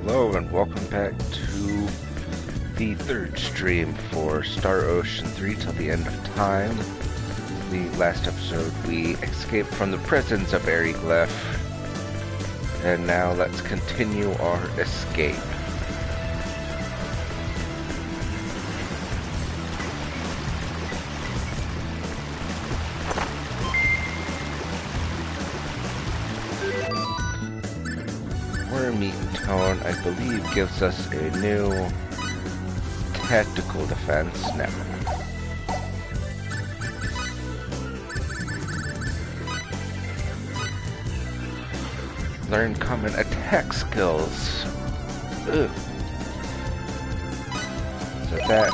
Hello and welcome back to the third stream for Star Ocean 3 till the end of time. The last episode we escaped from the prisons of Ariglyph, and now let's continue our escape. Tone, I believe, gives us a new tactical defense. Never. Learn common attack skills. Ugh. So that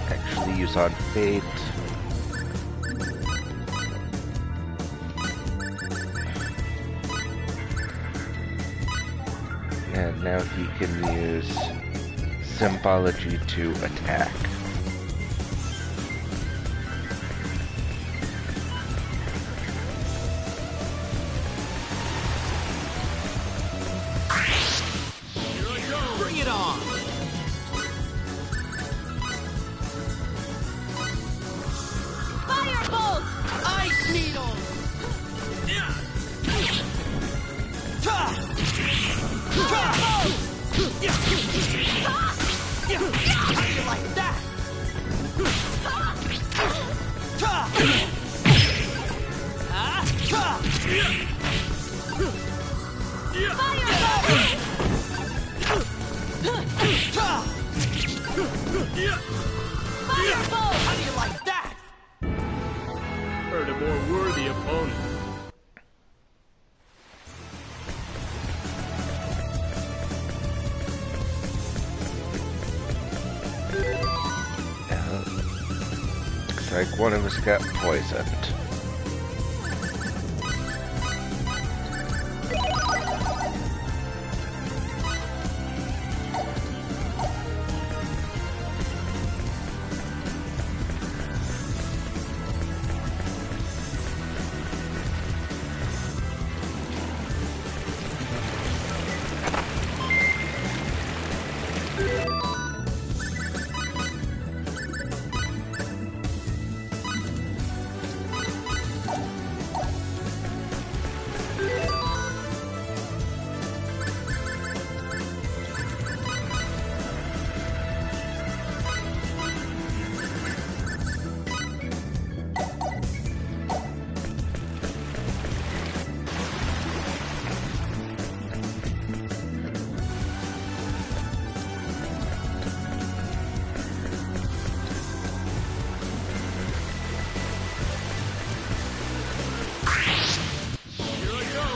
actually use on Fate. And now he can use symbology to attack. Bring it on! Firebolt! Ice needles! How do you like that? Firebolt! How do you like that? Heard a more worthy opponent. Looks like one of us got poisoned.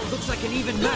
Looks like an even match.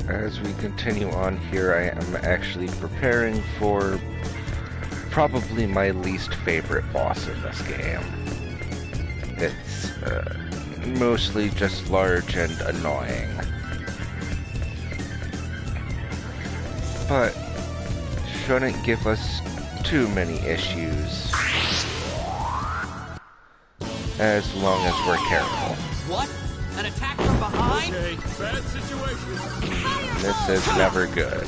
As we continue on here, I am actually preparing for probably my least favorite boss in this game. It's mostly just large and annoying, but shouldn't give us too many issues as long as we're careful. What? An attack from behind? Okay, bad situation. This is never good.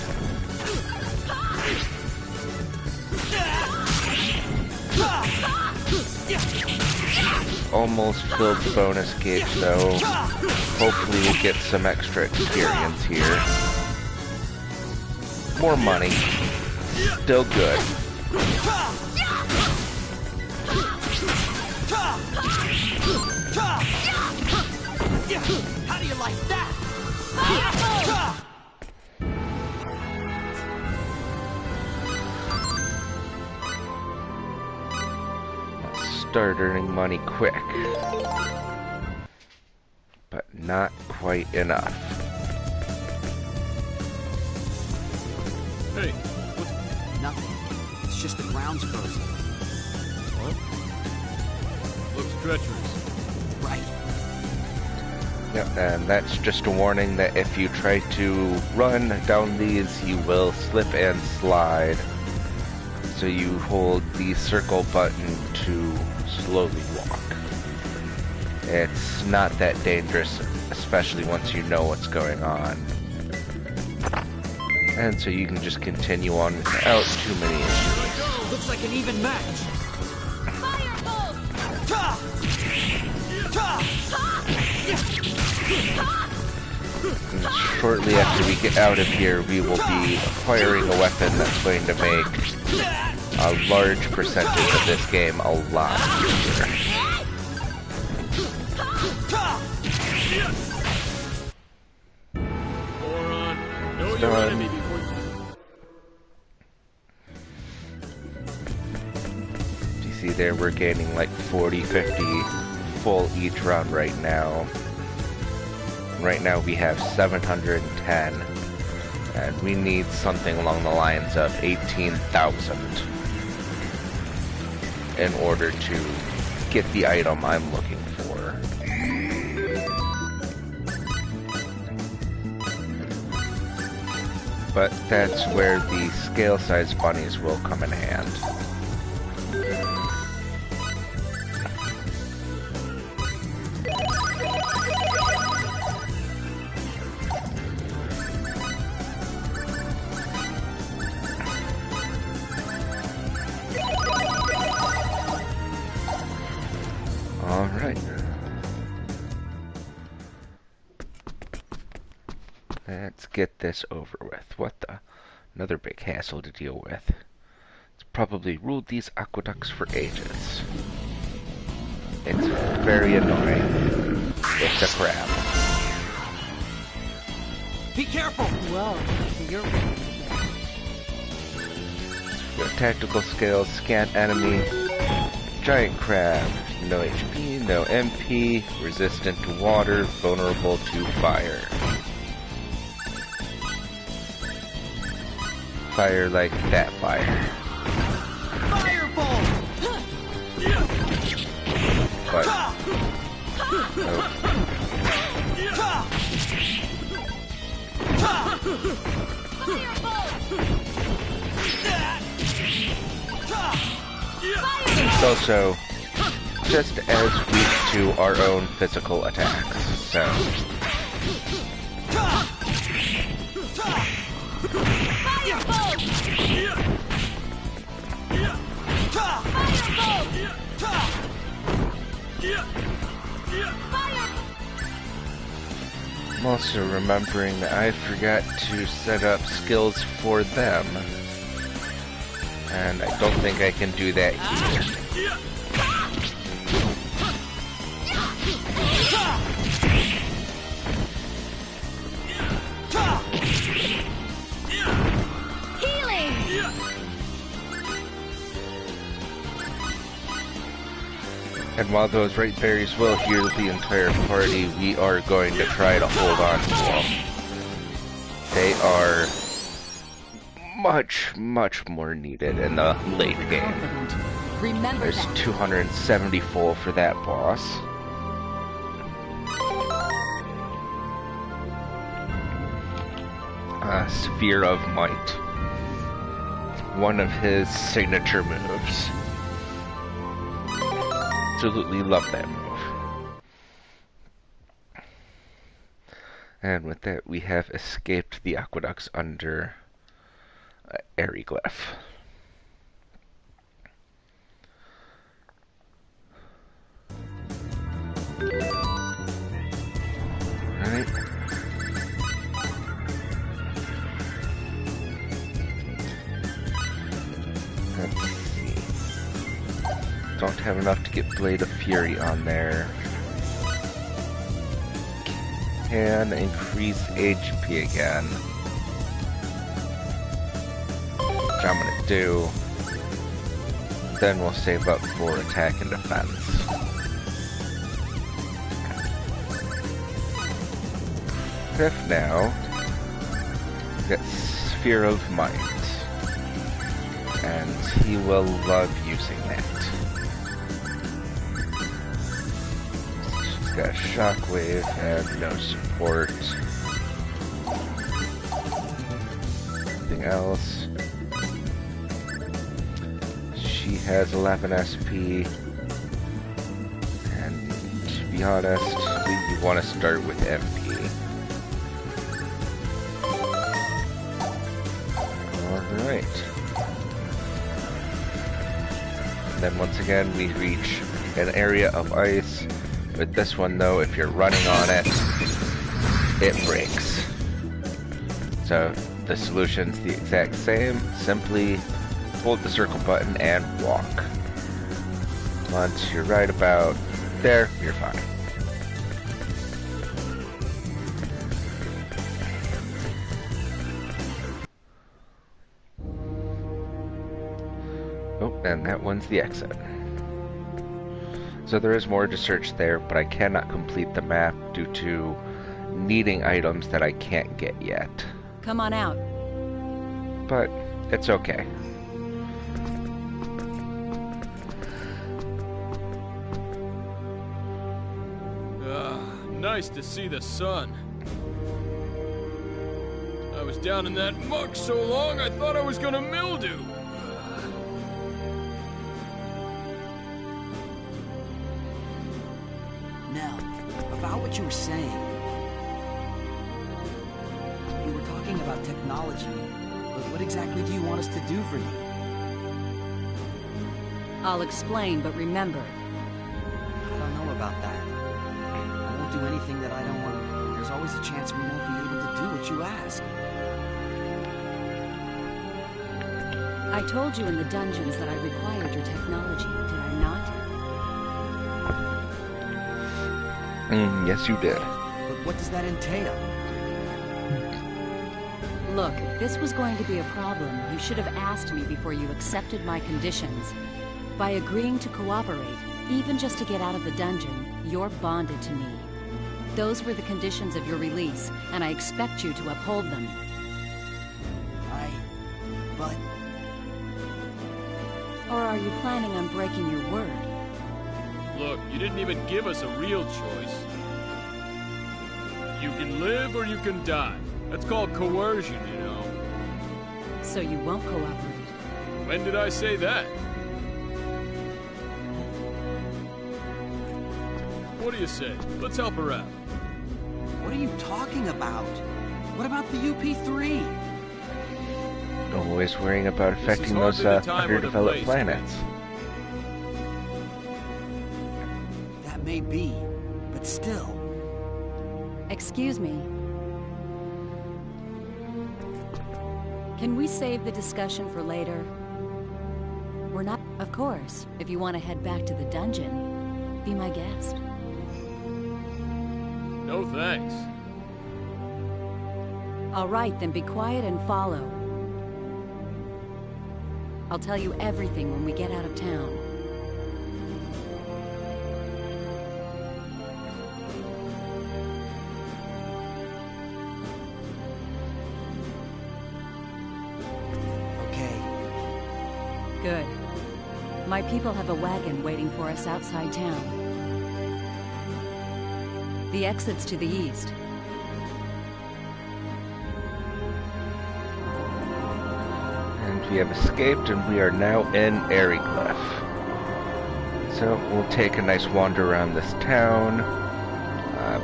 Almost filled the bonus gauge though. Hopefully we'll get some extra experience here. More money. Still good. How do you like that? start earning money quick. But not quite enough. Hey, what's... Nothing. It's just the ground's frozen. What? Looks treacherous. Right. Yep, and that's just a warning that if you try to run down these, you will slip and slide. So you hold the circle button to slowly walk. It's not that dangerous, especially once you know what's going on. And so you can just continue on without too many issues. Looks like an even match. And shortly after we get out of here, we will be acquiring a weapon that's going to make a large percentage of this game a lot easier. Moron, know your enemy before you... You see there, we're gaining like 40, 50 full each round right now. Right now we have 710, and we need something along the lines of 18,000 in order to get the item I'm looking for. But that's where the scale size bunnies will come in hand. Alright. Let's get this over with. What the? Another big hassle to deal with. It's probably ruled these aqueducts for ages. It's very annoying. It's a crab. Be careful! Whoa, you're... Your tactical skills, scan enemy, giant crab, no HP, no MP, resistant to water, vulnerable to fire. Fire like that fire. Fireball! But, nope. It's also just as weak to our own physical attacks, so... I'm also remembering that I forgot to set up skills for them. And I don't think I can do that here. And while those right berries will heal the entire party, we are going to try to hold on to them. They are much, much more needed in the late game. There's 270 full for that boss. Sphere of Might. One of his signature moves. Absolutely love that move. And with that, we have escaped the aqueducts under Aryglyph. Alright. Let's see. Don't have enough to get Blade of Fury on there. Can increase HP again. Which I'm gonna do. Then we'll save up for attack and defense. Fifth now gets Sphere of Might, and he will love using that. She's got Shockwave and no support. Anything else? She has 11 SP, and to be honest, we want to start with MP. Alright. Then once again we reach an area of ice. With this one though, if you're running on it, it breaks. So the solution's the exact same. Simply hold the circle button and walk. Once you're right about there, you're fine. Oh, and that one's the exit. So there is more to search there, but I cannot complete the map due to needing items that I can't get yet. Come on out. But it's okay. Nice to see the sun. I was down in that muck so long I thought I was gonna mildew. Now, about what you were saying. You were talking about technology, but what exactly do you want us to do for you? I'll explain, but remember, I don't know about that. I won't do anything that I don't want to. There's always a chance we won't be able to do what you ask. I told you in the dungeons that I required your technology, did I not? Yes, you did. But what does that entail? Look, if this was going to be a problem, you should have asked me before you accepted my conditions. By agreeing to cooperate, even just to get out of the dungeon, you're bonded to me. Those were the conditions of your release, and I expect you to uphold them. But... Or are you planning on breaking your word? Look, you didn't even give us a real choice. You can live or you can die. That's called coercion, you know. So you won't cooperate? When did I say that? What do you say? Let's help her out. what are you talking about? What about the UP3? Always worrying about affecting those underdeveloped planets. That may be, but still. Excuse me. Can we save the discussion for later? We're not... Of course, if you want to head back to the dungeon, be my guest. No thanks. All right, then be quiet and follow. I'll tell you everything when we get out of town. Okay. Good. My people have a wagon waiting for us outside town. The exit's to the east. And we have escaped, and we are now in Airyglyph. So we'll take a nice wander around this town.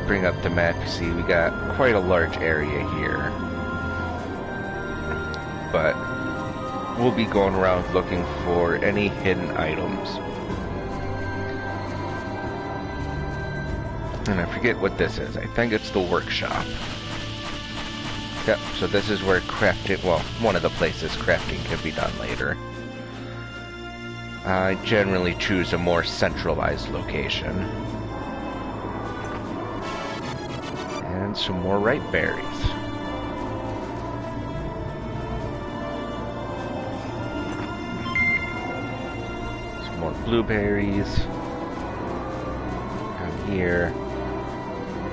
Bring up the map. You see, we got quite a large area here. But we'll be going around looking for any hidden items. And I forget what this is. I think it's the workshop. Yep, so this is where crafting, well, one of the places crafting can be done later. I generally choose a more centralized location. And some more ripe berries. blueberries. Down here.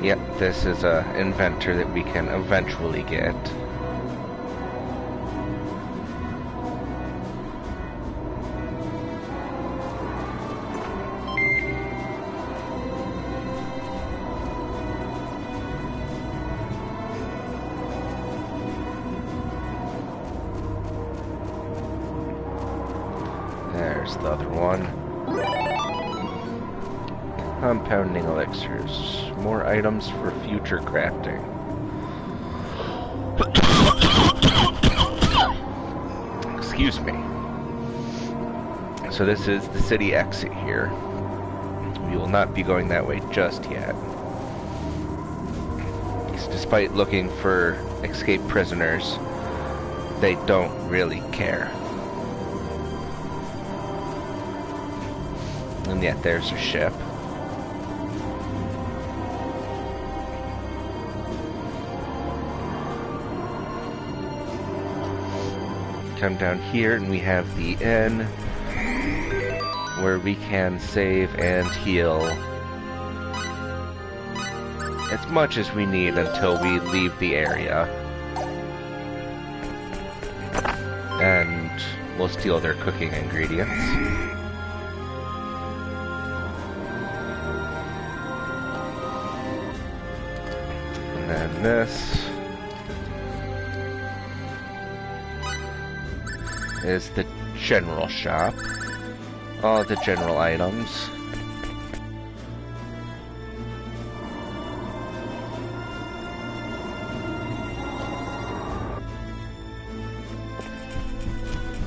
Yep, this is a inventor that we can eventually get. There's the other one. Compounding elixirs. More items for future crafting. Excuse me. So this is the city exit here. We will not be going that way just yet. Despite looking for escaped prisoners, they don't really care. And yet there's a ship. Come down here and we have the inn where we can save and heal as much as we need until we leave the area. And we'll steal their cooking ingredients. And then this is the general shop. All the general items.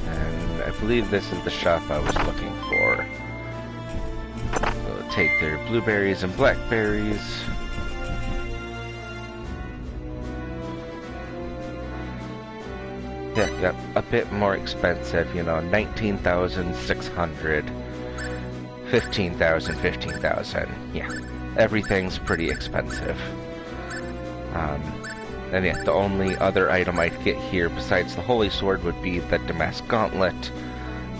And I believe this is the shop I was looking for. We'll take their blueberries and blackberries. Yeah, a bit more expensive, you know, 19,600, 15,000, 15,000. Yeah, everything's pretty expensive. And yeah, the only other item I'd get here besides the Holy Sword would be the Damask Gauntlet.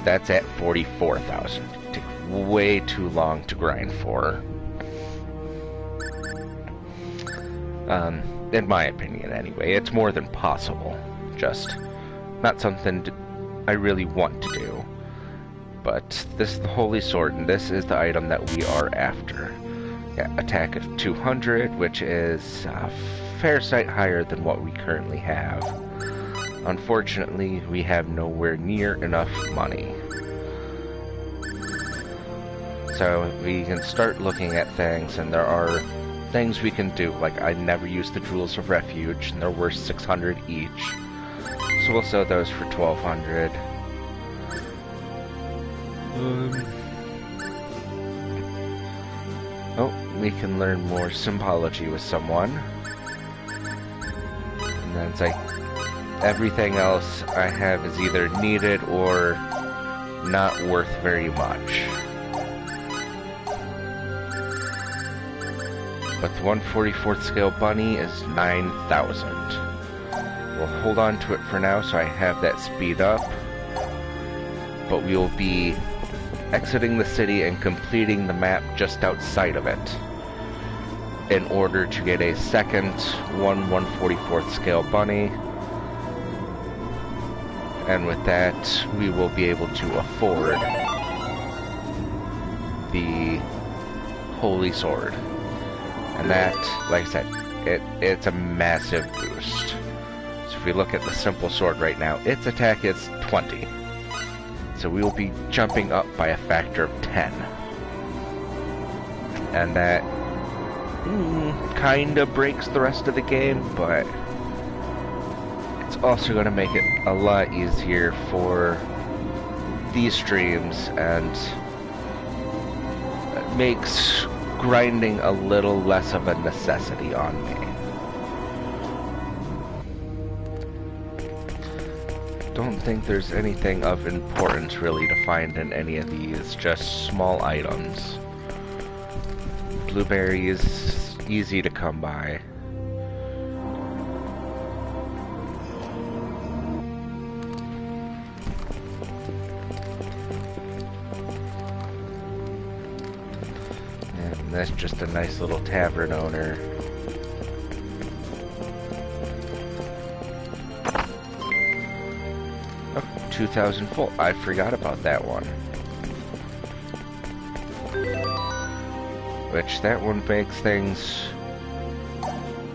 That's at 44,000. It takes way too long to grind for. In my opinion, anyway. It's more than possible. Just not something I really want to do. But this is the Holy Sword, and this is the item that we are after. Yeah, attack of 200, which is a fair sight higher than what we currently have. Unfortunately, we have nowhere near enough money. So we can start looking at things, and there are things we can do. Like, I never used the Jewels of Refuge, and they're worth 600 each. So we'll sell those for 1,200. Oh, we can learn more symbology with someone. And then it's like, everything else I have is either needed or not worth very much. But the 144th scale bunny is 9,000. We'll hold on to it for now so I have that speed up. But we will be exiting the city and completing the map just outside of it in order to get a second 144th scale bunny. And with that, we will be able to afford the Holy Sword. And that, like I said, it's a massive boost. So if we look at the simple sword right now, its attack is 20. So we will be jumping up by a factor of 10. And that kind of breaks the rest of the game, but it's also going to make it a lot easier for these streams, and it makes grinding a little less of a necessity on me. Don't think there's anything of importance really to find in any of these, just small items. Blueberries, easy to come by. that's just a nice little tavern owner. Oh, 2,000 full. I forgot about that one. Which, that one makes things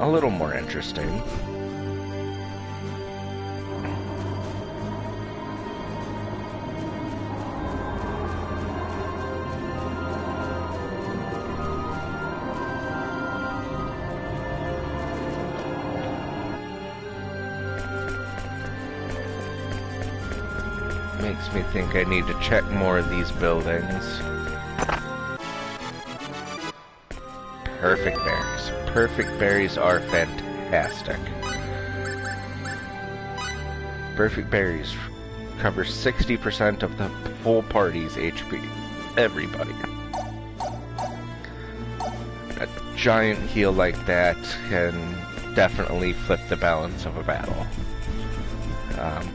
a little more interesting. Makes me think I need to check more of these buildings. Perfect berries. Perfect berries are fantastic. Perfect berries cover 60% of the whole party's HP. Everybody. A giant heal like that can definitely flip the balance of a battle.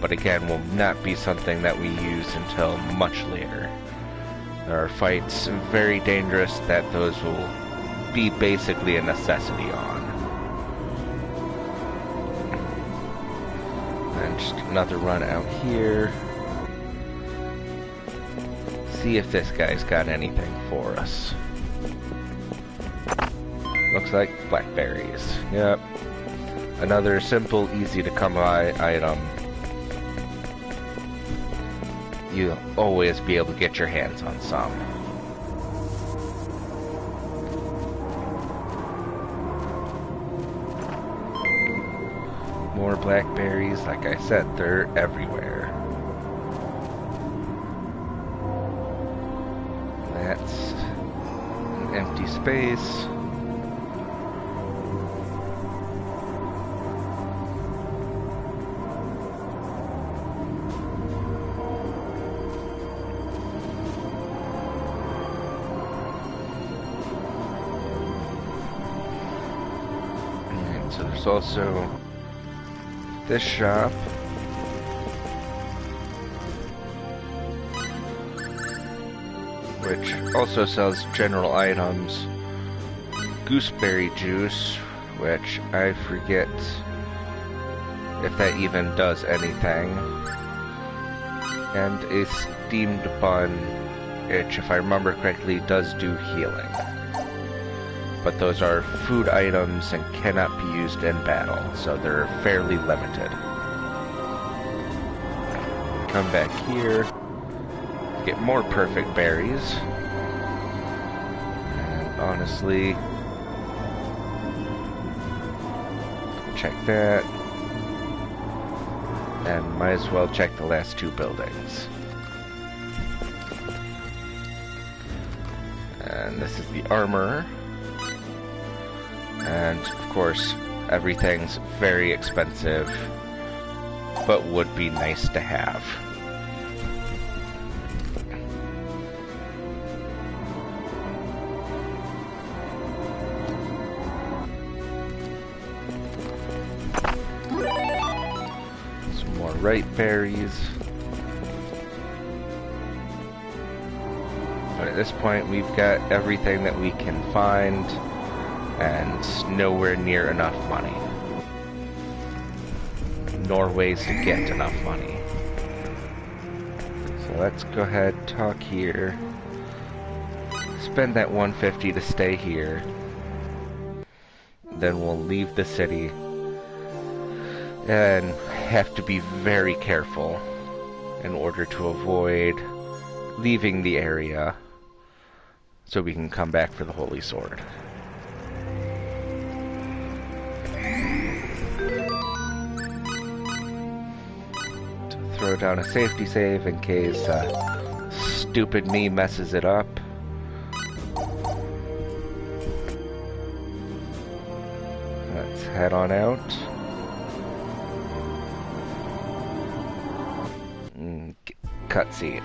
But again, will not be something that we use until much later. There are fights very dangerous that those will be basically a necessity on. And just another run out here. See if this guy's got anything for us. Looks like blackberries. Yep. Another simple, easy to come by item. You'll always be able to get your hands on some. More blackberries, like I said, they're everywhere. That's an empty space. So there's also this shop. Which also sells general items. Gooseberry juice, which I forget if that even does anything. And a steamed bun, which if I remember correctly does do healing. But those are food items and cannot be used in battle, so they're fairly limited. Come back here, get more perfect berries, and honestly, check that, and might as well check the last two buildings. And this is the armor. And, of course, everything's very expensive, but would be nice to have. Some more ripe berries. But at this point, we've got everything that we can find. And nowhere near enough money. Nor ways to get enough money. So let's go ahead, talk here. Spend that 150 to stay here. Then we'll leave the city. And have to be very careful in order to avoid leaving the area. So we can come back for the Holy Sword. Throw down a safety save in case stupid me messes it up. Let's head on out. Cutscene.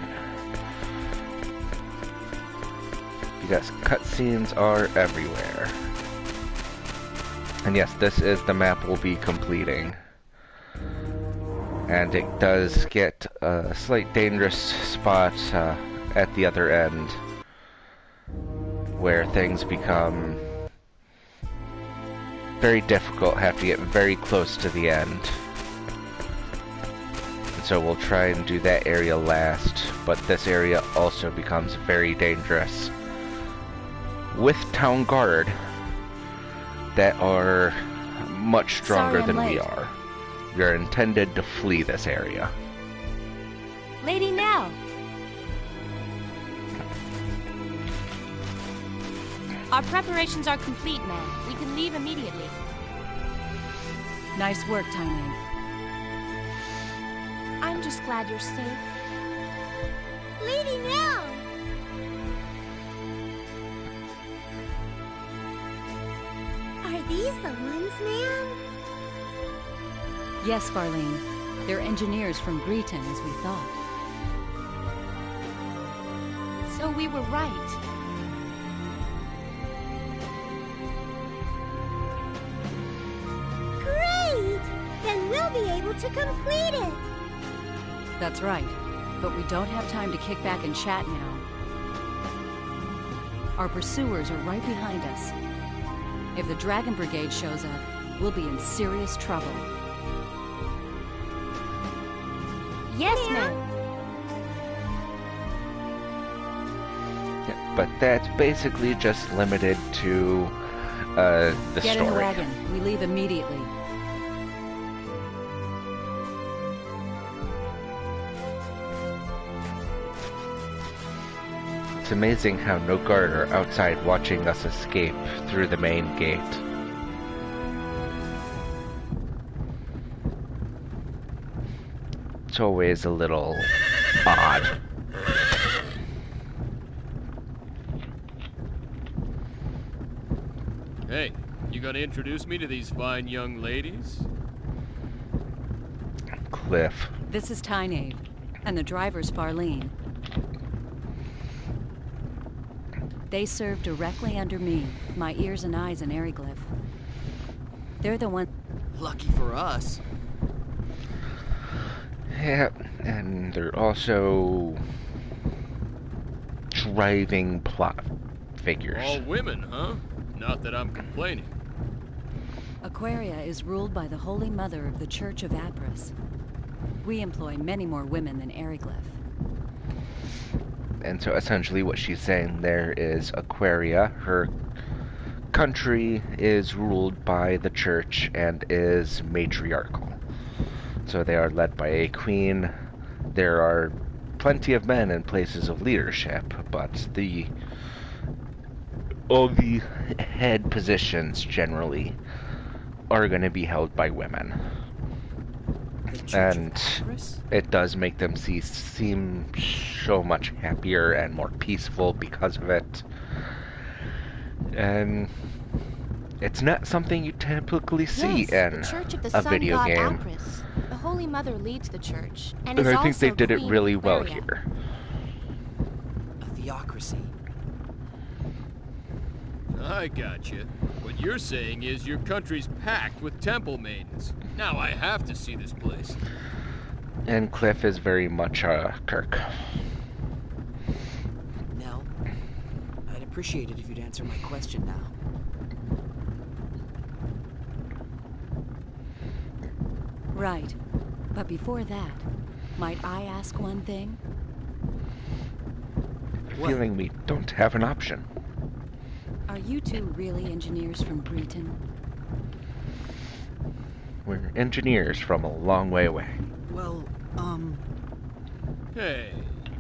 Because cutscenes are everywhere. And yes, this is the map we'll be completing. And it does get a slight dangerous spot at the other end. where things become very difficult, have to get very close to the end. And so we'll try and do that area last, but this area also becomes very dangerous. With town guard that are much stronger than we are. We are intended to flee this area. Lady Nell! Our preparations are complete, ma'am. We can leave immediately. Nice work, Tiny. I'm just glad you're safe. Lady Nell! Are these the ones, ma'am? Yes, Farlene. They're engineers from Greeton, as we thought. So we were right. Great! Then we'll be able to complete it. That's right. But we don't have time to kick back and chat now. Our pursuers are right behind us. If the Dragon Brigade shows up, we'll be in serious trouble. Yes, ma'am. Yeah, but that's basically just limited to the Get story. in the wagon. We leave immediately. It's amazing how no guard are outside watching us escape through the main gate. It's always a little odd. Hey, you gonna introduce me to these fine young ladies? Cliff. This is Tynave, and the driver's Farlene. They serve directly under me, my ears and eyes in Eriglyph. They're the ones... Lucky for us. Yeah, and they're also driving plot figures. All women, huh? Not that I'm complaining. Aquaria is ruled by the Holy Mother of the Church of Apris. We employ many more women than Eriglyph. And so essentially what she's saying there is Aquaria, her country is ruled by the church and is matriarchal. So they are led by a queen. There are plenty of men in places of leadership, but all the head positions generally are going to be held by women. And it does make them seem so much happier and more peaceful because of it. And it's not something you typically see in the Church of the a Sun video God game. Apris. The Holy Mother leads the church, and And is I think they also did it Queen really well Aquaria. here. A theocracy. I gotcha. What you're saying is your country's packed with temple maidens. Now I have to see this place. And Cliff is very much Kirk. Nell, I'd appreciate it if you'd answer my question now. Right. But before that, might I ask one thing? What? Feeling we don't have an option. Are you two really engineers from Greeton? We're engineers from a long way away. Well, Hey,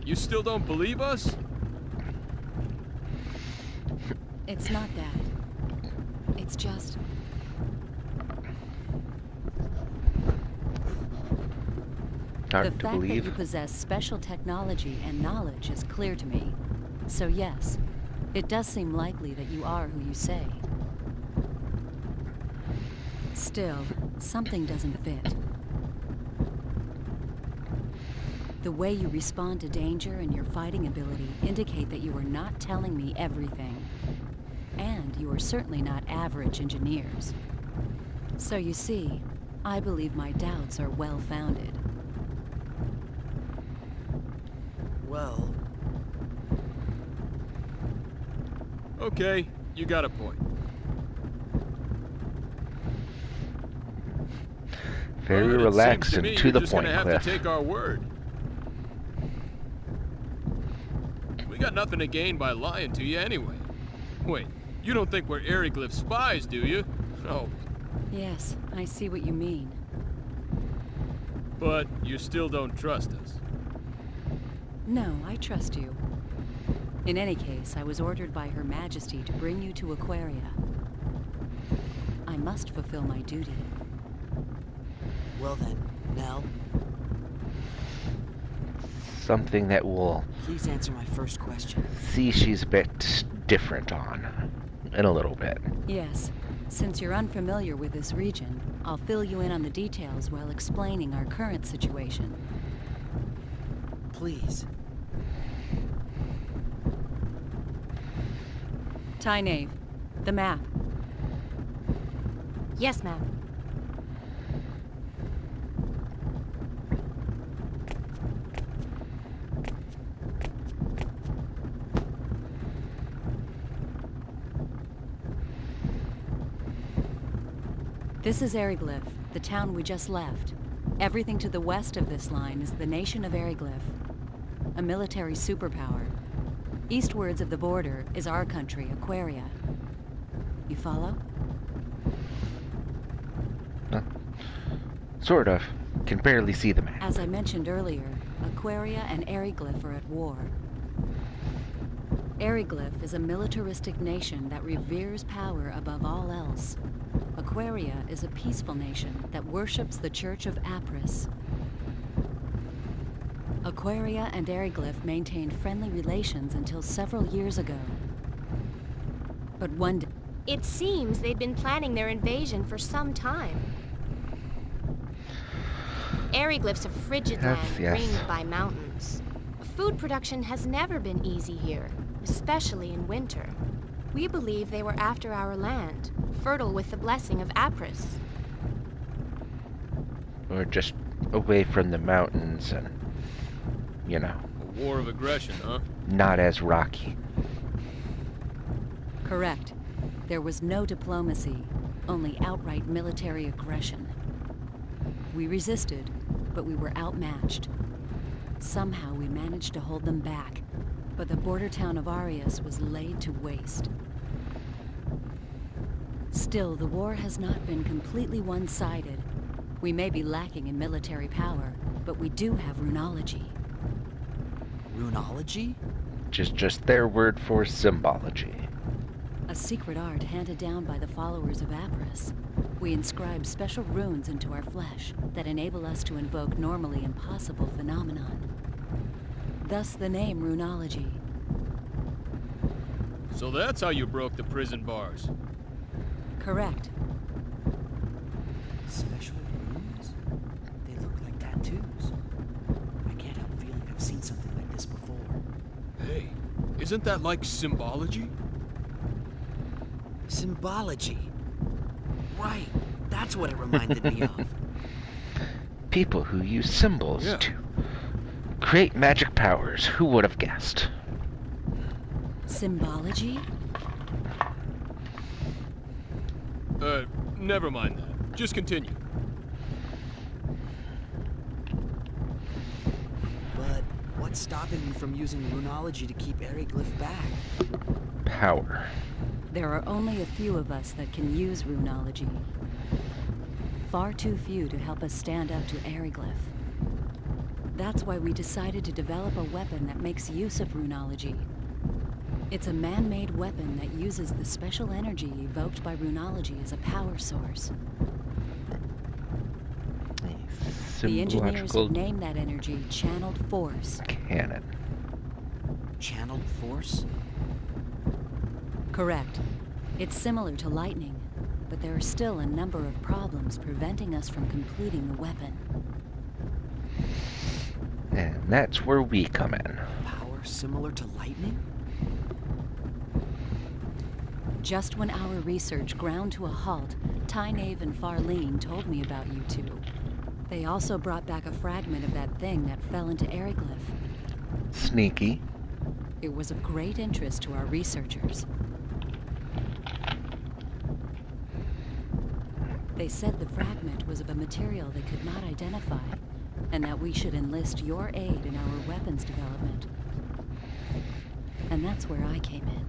you still don't believe us? It's not that. It's just... The Hard to fact that believe. you possess special technology and knowledge is clear to me. So yes, it does seem likely that you are who you say. Still, something doesn't fit. The way you respond to danger and your fighting ability indicate that you are not telling me everything. And you are certainly not average engineers. So you see, I believe my doubts are well-founded. well... Okay, you got a point. Very But relaxed it and seems to me the you're just point, gonna have Cliff. to take our word. We got nothing to gain by lying to you anyway. Wait, you don't think we're Eriglyph spies, do you? Oh, Yes, I see what you mean. but you still don't trust us. No, I trust you. In any case, I was ordered by Her Majesty to bring you to Aquaria. I must fulfill my duty. Well then, Nell, Something that we'll please answer my first question. see she's a bit different on in a little bit. Yes, since you're unfamiliar with this region, I'll fill you in on the details while explaining our current situation. Please. Tynaeve, the map. Yes, ma'am. This is Eriglyph, the town we just left. Everything to the west of this line is the nation of Eriglyph, a military superpower. Eastwards of the border is our country, Aquaria. You follow? Sort of. Can barely see the map. As I mentioned earlier, Aquaria and Eriglyph are at war. Eriglyph is a militaristic nation that reveres power above all else. Aquaria is a peaceful nation that worships the Church of Apris. Aquaria and Eriglyph maintained friendly relations until several years ago. But one day... It seems they'd been planning their invasion for some time. Eriglyph's a frigid Yes, land yes. ringed by mountains. Food production has never been easy here, especially in winter. We believe they were after our land, fertile with the blessing of Apris. Or just away from the mountains and, you know, A war of aggression, huh? not as rocky. Correct. There was no diplomacy, only outright military aggression. We resisted, but we were outmatched. Somehow we managed to hold them back, but the border town of Arius was laid to waste. Still, the war has not been completely one-sided. We may be lacking in military power, but we do have runology. Runology? Just their word for symbology. A secret art handed down by the followers of Apris. We inscribe special runes into our flesh that enable us to invoke normally impossible phenomenon. Thus the name Runology. So that's how you broke the prison bars. Correct. Special runes? They look like tattoos. I can't help feeling I've seen something like this before. Hey, isn't that like symbology? Symbology. Right. That's what it reminded me of. People who use symbols Yeah. to create magic powers. Who would have guessed? Symbology? Never mind that. Just continue. But what's stopping you from using runology to keep Eriglyph back? Power. There are only a few of us that can use runology. Far too few to help us stand up to Eriglyph. That's why we decided to develop a weapon that makes use of runology. It's a man-made weapon that uses the special energy evoked by runology as a power source. The engineers Symbological have named that energy Channeled Force. cannon. Channeled force? Correct. It's similar to lightning, but there are still a number of problems preventing us from completing the weapon. And that's where we come in. Power similar to lightning? Just when our research ground to a halt, Tynaeve and Farlene told me about you two. They also brought back a fragment of that thing that fell into Eriglyph. Sneaky. It was of great interest to our researchers. They said the fragment was of a material they could not identify, and that we should enlist your aid in our weapons development. And that's where I came in.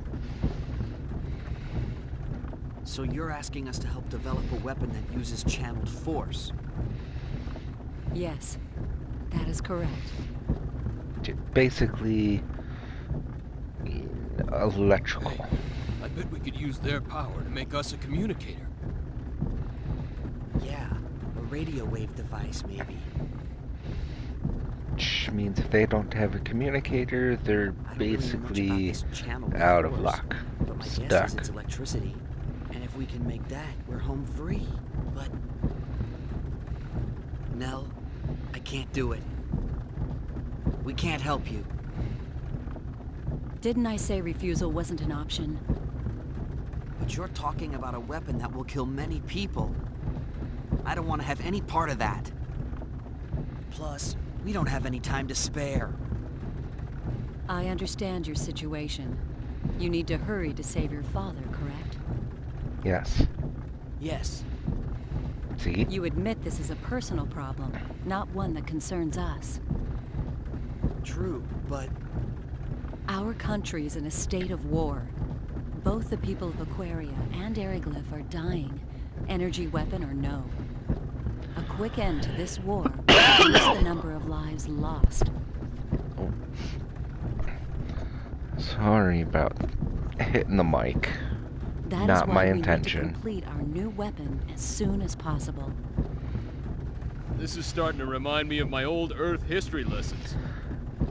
So you're asking us to help develop a weapon that uses channeled force? Yes, that is correct. Basically, electrical. Hey, I bet we could use their power to make us a communicator. Yeah, a radio wave device, maybe. Which means if they don't have a communicator, they're I don't really know much about basically this channeled out of force, luck. But my guess Stuck. is it's electricity. And if we can make that, we're home free. But... Nell, I can't do it. We can't help you. Didn't I say refusal wasn't an option? But you're talking about a weapon that will kill many people. I don't want to have any part of that. Plus, we don't have any time to spare. I understand your situation. You need to hurry to save your father, correct? Yes. Yes. See? You admit this is a personal problem, not one that concerns us. True, but... Our country is in a state of war. Both the people of Aquaria and Eriglyph are dying, energy weapon or no. A quick end to this war will reduce the number of lives lost. Oh. Sorry about hitting the mic. That Not is why my we intention. need to complete our new weapon as soon as possible. This is starting to remind me of my old Earth history lessons.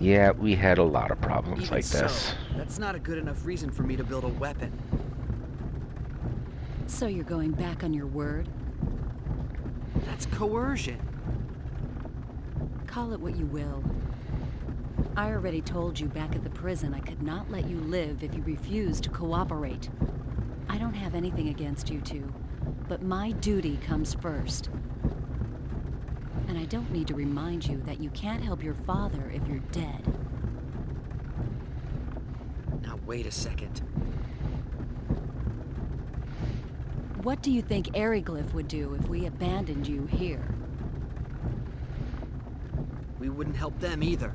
Yeah, we had a lot of problems Even like so, this. that's not a good enough reason for me to build a weapon. So you're going back on your word? That's coercion. Call it what you will. I already told you back at the prison I could not let you live if you refused to cooperate. I don't have anything against you two, but my duty comes first. And I don't need to remind you that you can't help your father if you're dead. Now wait a second. What do you think Eriglyph would do if we abandoned you here? We wouldn't help them either.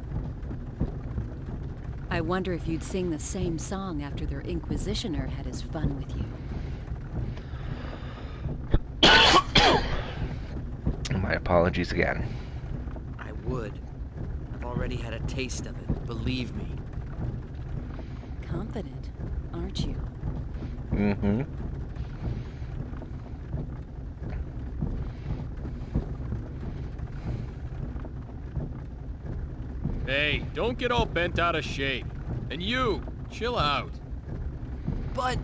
I wonder if you'd sing the same song after their Inquisitioner had his fun with you. My apologies again. I would. I've already had a taste of it, believe me. Confident, aren't you? Mm-hmm. Hey, don't get all bent out of shape. And you, chill out. But...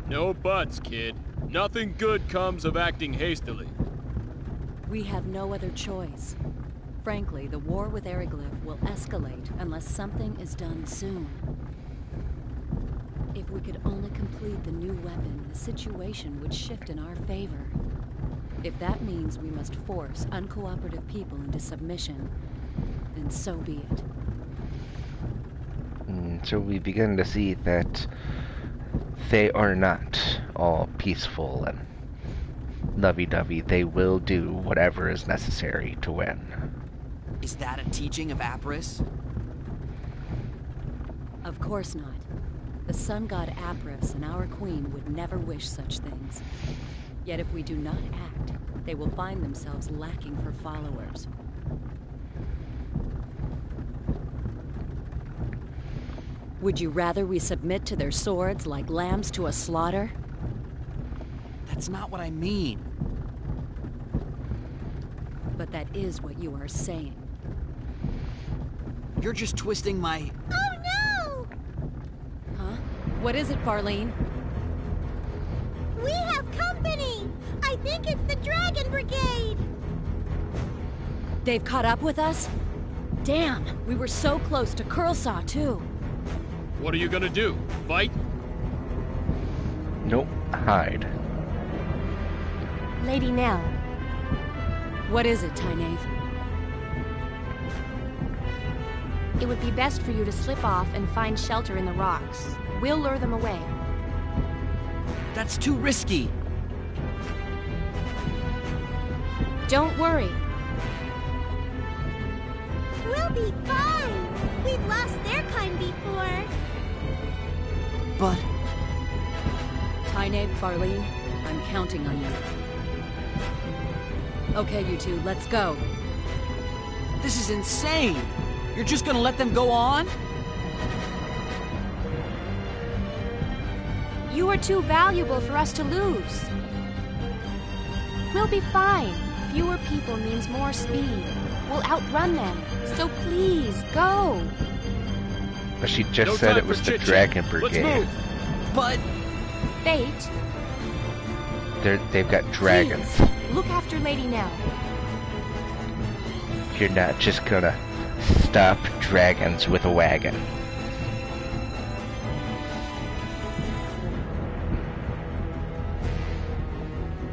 No buts, kid. Nothing good comes of acting hastily. We have no other choice. Frankly, the war with Eriglyph will escalate unless something is done soon. If we could only complete the new weapon, the situation would shift in our favor. If that means we must force uncooperative people into submission, then so be it. So we begin to see that they are not all peaceful and lovey-dovey. They will do whatever is necessary to win. is that a teaching of Apris? Of course not. The sun god Apris and our queen would never wish such things. Yet if we do not act, they will find themselves lacking for followers. Would you rather we submit to their swords like lambs to a slaughter? That's not what I mean. But that is what you are saying. You're just twisting my... Oh no! Huh? What is it, Farlene? We have company! I think it's the Dragon Brigade! They've caught up with us? Damn, we were so close to Curlsaw, too. What are you gonna do? Fight? Nope, hide. Lady Nell, What is it, Tynaeve? it would be best for you to slip off and find shelter in the rocks. We'll lure them away. That's too risky. Don't worry. We'll be fine. We've lost their kind before. But Tynabe, Farlene, I'm counting on you. Okay, you two, let's go. this is insane. You're just gonna let them go on? You are too valuable for us to lose. We'll be fine. Fewer people means more speed. We'll outrun them. So please, go. But she just No said time it was for the chit-chat. Dragon Let's Brigade. move. But Fate, They've got dragons. please, look after Lady Nell. You're not just gonna stop dragons with a wagon.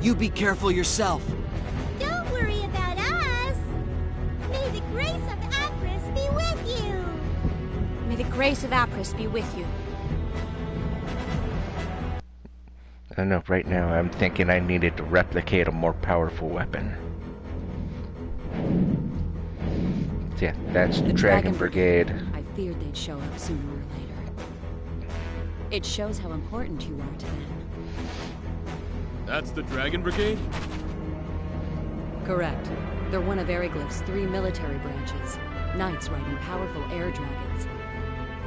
you be careful yourself. Don't worry about us. May the grace of Apris be with you. May the grace of Apris be with you. I don't know, right now I'm thinking I needed to replicate a more powerful weapon. Yeah, that's the Dragon Brigade. I feared they'd show up sooner or later. It shows how important you are to them. That's the Dragon Brigade? Correct. They're one of Eriglyph's 3 military branches. Knights riding powerful air dragons.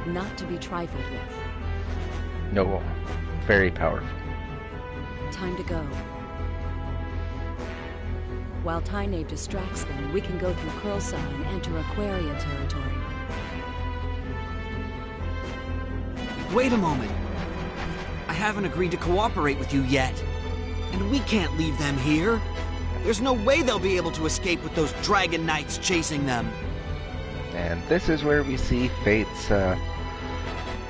Not to be trifled with. No, very powerful. Time to go. While Tynabe distracts them, we can go through Curlsaw and enter Aquaria territory. Wait a moment. I haven't agreed to cooperate with you yet. And we can't leave them here. There's no way they'll be able to escape with those Dragon Knights chasing them. And this is where we see Fate's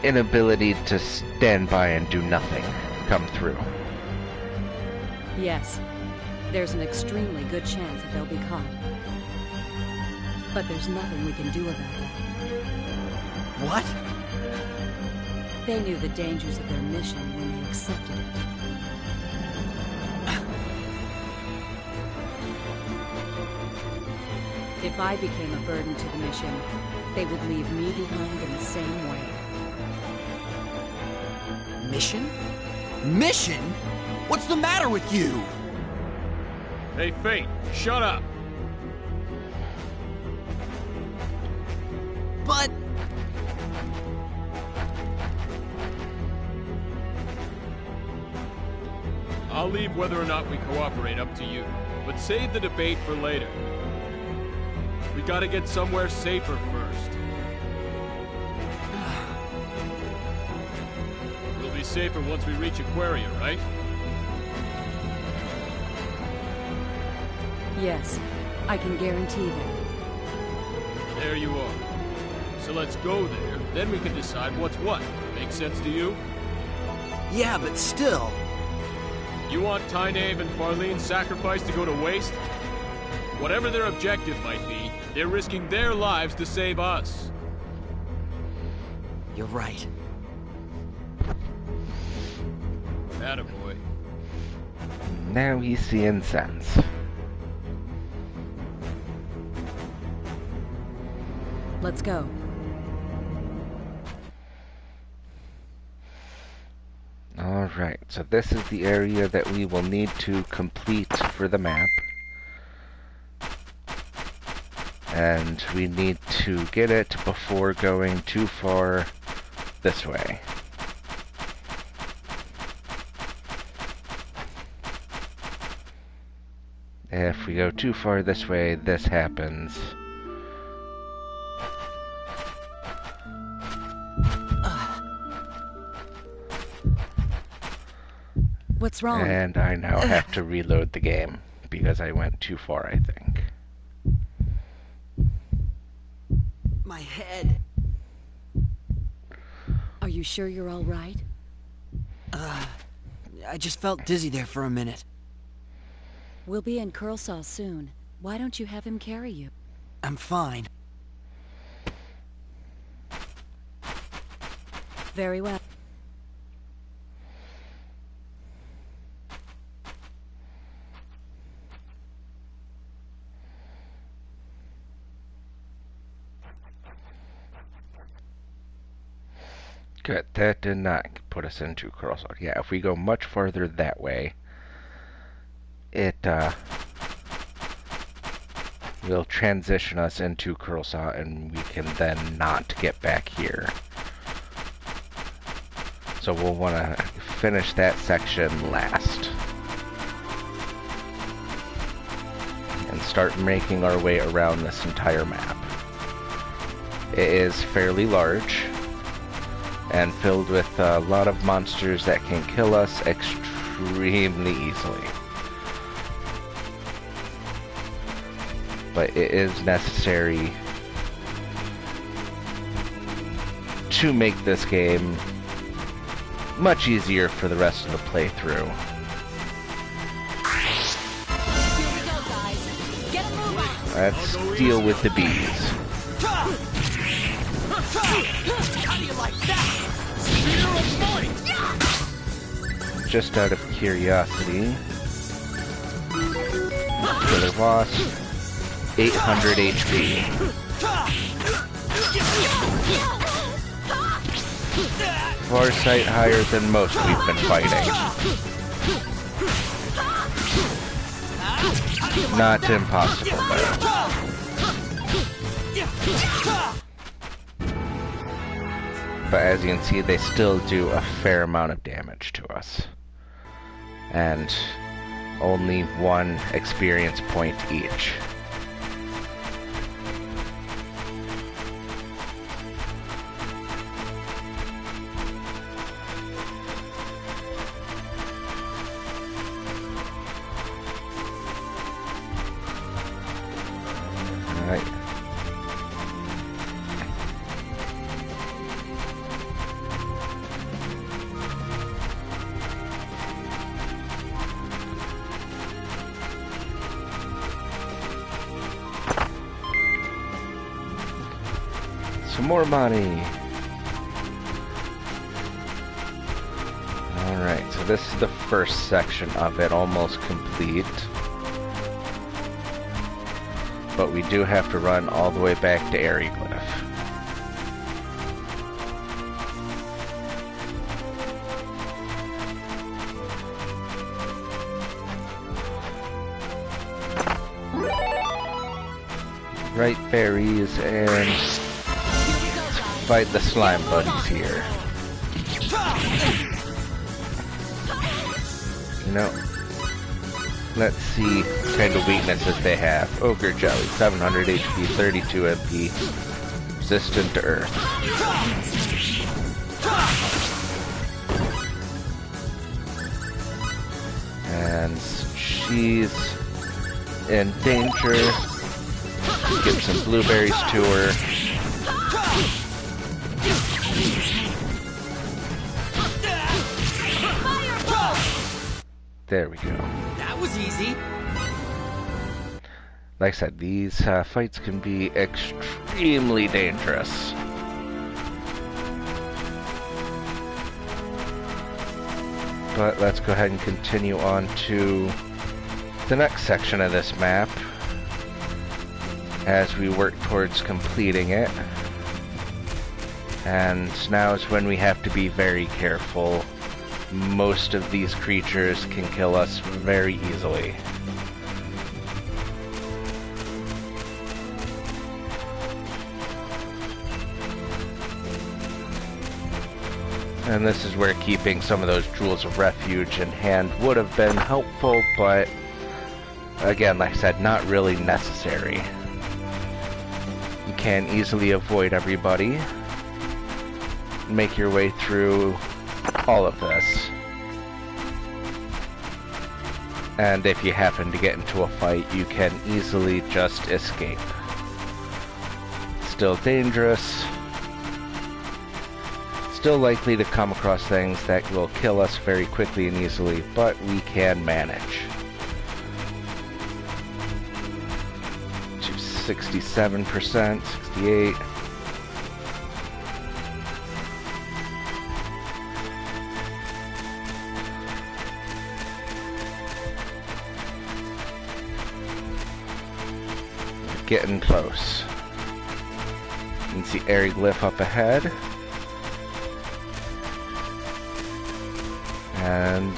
inability to stand by and do nothing come through. Yes, there's an extremely good chance that they'll be caught. But there's nothing we can do about that. What? They knew the dangers of their mission when they accepted it. If I became a burden to the mission, they would leave me behind in the same way. Mission? Mission? What's the matter with you? Hey, Fate, shut up. But... I'll leave whether or not we cooperate up to you. But save the debate for later. We gotta get somewhere safer first. We'll be safer once we reach Aquaria, right? Yes, I can guarantee that. There you are. So let's go there, then we can decide what's what. Make sense to you? Yeah, but still... You want Tynabe and Farlene's sacrifice to go to waste? Whatever their objective might be, they're risking their lives to save us. You're right. Attaboy. Now he's seeing sense. Let's go. Alright, so this is the area that we will need to complete for the map. And we need to get it before going too far this way. If we go too far this way, this happens. What's wrong? And I now have to reload the game because I went too far, I think. My head. Are you sure you're all right? I just felt dizzy there for a minute. We'll be in Curlsaw soon. Why don't you have him carry you? I'm fine. Very well. Good. That did not put us into Kurosao. Yeah, if we go much farther that way, it will transition us into Kurosao, and we can then not get back here. So we'll want to finish that section last. And start making our way around this entire map. It is fairly large and filled with a lot of monsters that can kill us extremely easily. But it is necessary to make this game much easier for the rest of the playthrough. Let's deal with the bees. How do you like that? Just out of curiosity, Killer Wasp, 800 HP. Farsight higher than most we've been fighting. Not impossible though. But as you can see, they still do a fair amount of damage to us. And only 1 experience point each. Alright. Some more money. Alright, so this is the first section of it, almost complete. But we do have to run all the way back to Aryglyph. Right berries and fight the slime buddies here. You know, let's see what kind of weaknesses they have. Ogre Jelly, 700 HP, 32 MP, resistant to Earth. And she's in danger. Give some blueberries to her. There we go. That was easy. Like I said, these fights can be extremely dangerous. But let's go ahead and continue on to the next section of this map as we work towards completing it. And now is when we have to be very careful. Most of these creatures can kill us very easily. And this is where keeping some of those jewels of refuge in hand would have been helpful, but again, like I said, not really necessary. You can easily avoid everybody. Make your way through all of this. And if you happen to get into a fight, you can easily just escape. Still dangerous. Still likely to come across things that will kill us very quickly and easily, but we can manage. To 67%, 68. Getting close. You can see Aryglyph up ahead. And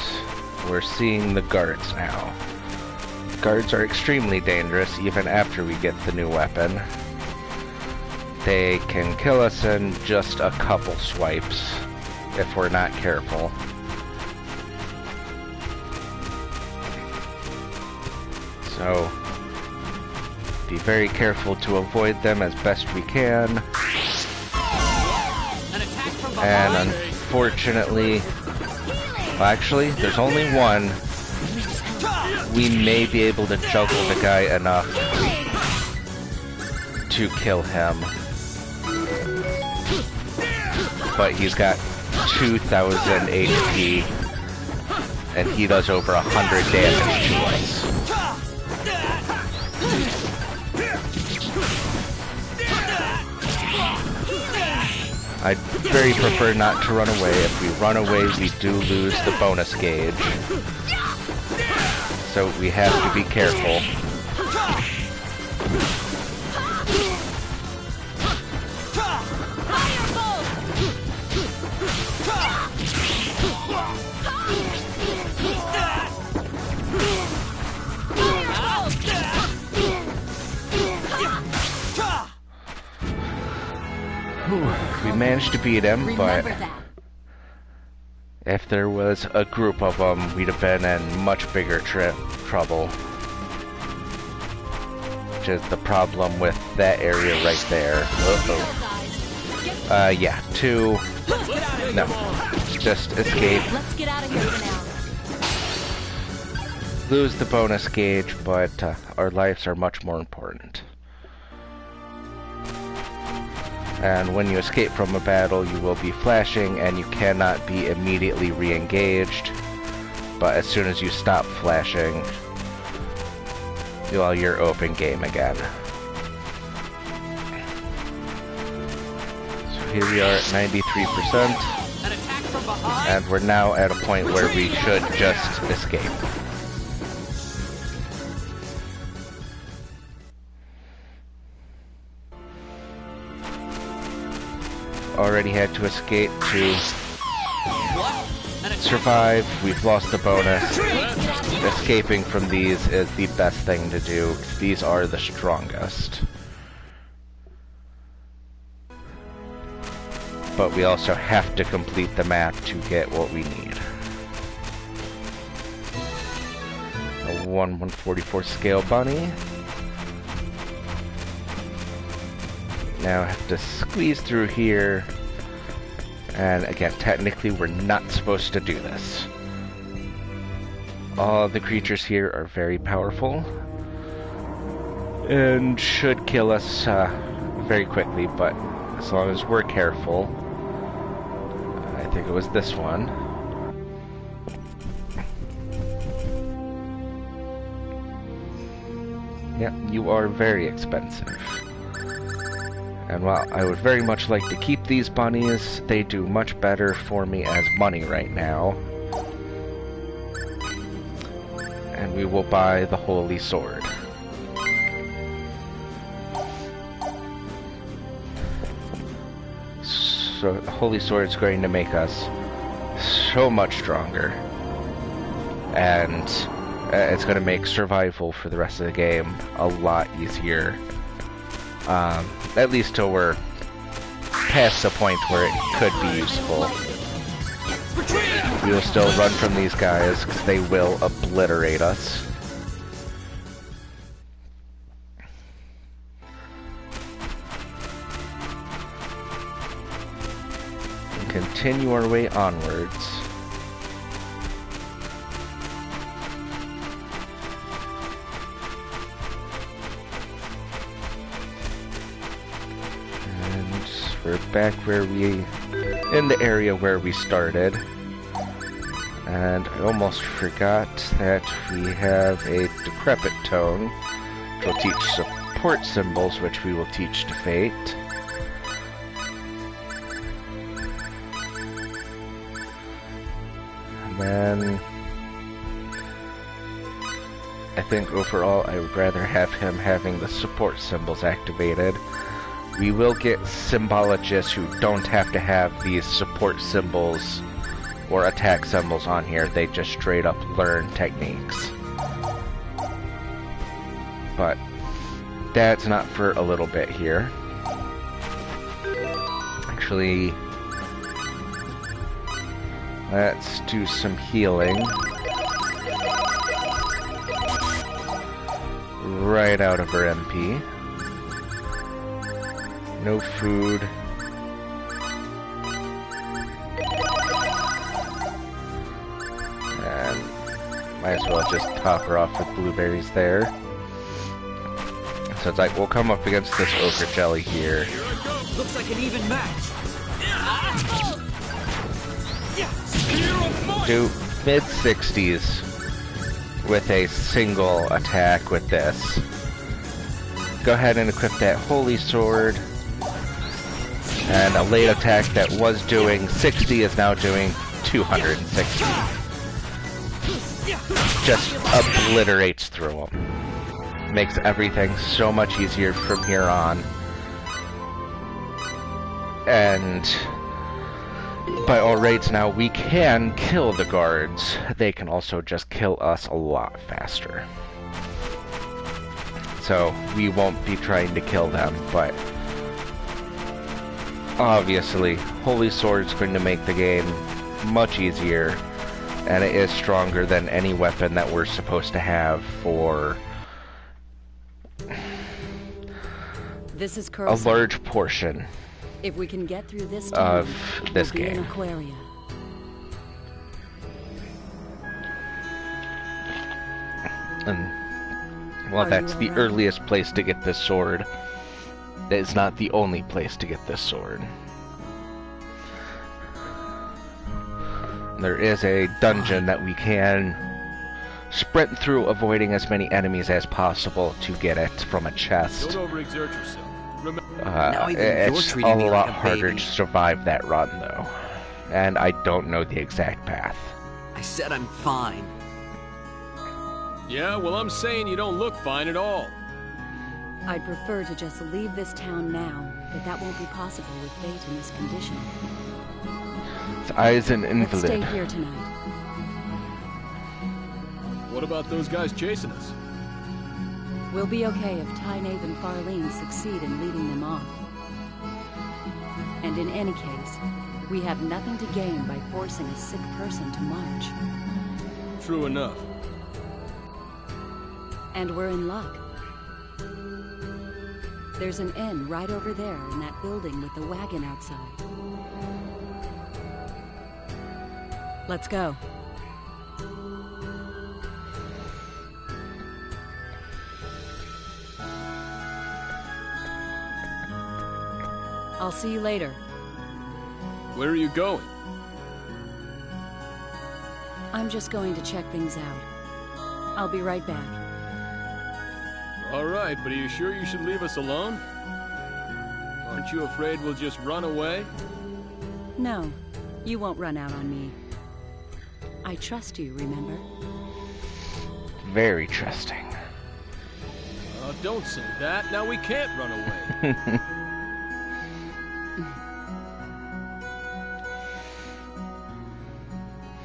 we're seeing the guards now. Guards are extremely dangerous even after we get the new weapon. They can kill us in just a couple swipes if we're not careful. So, be very careful to avoid them as best we can. And unfortunately, well, actually, there's only one. We may be able to juggle the guy enough to kill him. But he's got 2,000 HP, and he does over 100 damage to us. I'd very prefer not to run away. If we run away, we do lose the bonus gauge. So we have to be careful. We managed to beat him, but if there was a group of them, we'd have been in much bigger trouble. Which is the problem with that area right there. Uh-oh. Yeah, two... No. Just escape. Let's get out of here for now. Lose the bonus gauge, but our lives are much more important. And when you escape from a battle, you will be flashing, and you cannot be immediately re-engaged. But as soon as you stop flashing, well, you're open game again. So here we are at 93%, and we're now at a point where we should just escape. Already had to escape to survive. We've lost the bonus. Escaping from these is the best thing to do. These are the strongest. But we also have to complete the map to get what we need. A 1/144 scale bunny. Now I have to squeeze through here, and again, technically we're not supposed to do this. All the creatures here are very powerful, and should kill us very quickly, but as long as we're careful. I think it was this one. Yep, you are very expensive. And while I would very much like to keep these bunnies, they do much better for me as money right now. And we will buy the Holy Sword. So the Holy Sword is going to make us so much stronger. And it's going to make survival for the rest of the game a lot easier. At least till we're past the point where it could be useful. We will still run from these guys, because they will obliterate us. And continue our way onwards. We're back where in the area where we started. And I almost forgot that we have a Decrepit Tone, which will teach support symbols, which we will teach to Fate. And then I think overall I would rather have him having the support symbols activated. We will get Symbologists who don't have to have these support symbols or attack symbols on here. They just straight up learn techniques. But that's not for a little bit here. Actually, let's do some healing. Right out of her MP. No food. And might as well just top her off with blueberries there. So it's like, we'll come up against this ochre jelly here. Looks like an even match. Do mid-60s with a single attack with this. Go ahead and equip that Holy Sword. And a late attack that was doing 60 is now doing 260. Just obliterates through them. Makes everything so much easier from here on. And by all rates now, we can kill the guards. They can also just kill us a lot faster. So we won't be trying to kill them, but obviously Holy Sword's going to make the game much easier, and it is stronger than any weapon that we're supposed to have for This is a Curse. large portion If we can get through this town, of this we'll be in game. Aquaria. And, well, Are that's you the alright? earliest place to get this sword. That is not the only place to get this sword. There is a dungeon that we can sprint through, avoiding as many enemies as possible to get it from a chest. Don't overexert yourself. Remember, Now even you're It's a treating me like lot a harder baby. to survive that run, though. And I don't know the exact path. I said I'm fine. yeah, well, I'm saying you don't look fine at all. I'd prefer to just leave this town now, but that won't be possible with Fate in this condition. I is an Let's stay invalid. here tonight. What about those guys chasing us? We'll be okay if Tynaeve and Farlene succeed in leading them off. And in any case, we have nothing to gain by forcing a sick person to march. True enough. And we're in luck. There's an inn right over there in that building with the wagon outside. Let's go. I'll see you later. Where are you going? I'm just going to check things out. I'll be right back. All right, but are you sure you should leave us alone? Aren't you afraid we'll just run away? No, you won't run out on me. I trust you, remember? Very trusting. Oh, don't say that. Now we can't run away.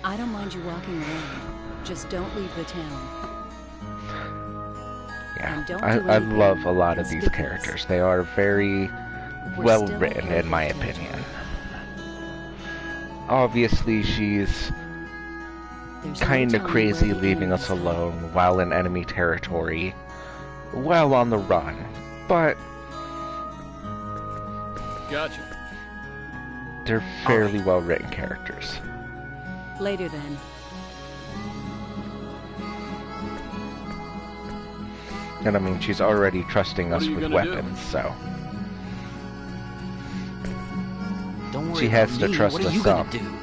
I don't mind you walking around. Just don't leave the town. Yeah, And don't I do anything love a lot of these conspicuous. characters. They are very We're well still written, okay in my for danger. opinion. Obviously, she's There's no kind of telling crazy where the leaving us enemies hide. alone while in enemy territory, while on the run. But Gotcha. they're fairly well written characters. Later then. And I mean, she's already trusting What us are you with gonna do? weapons, so Don't worry She has about to me. trust What are us you gonna some. do?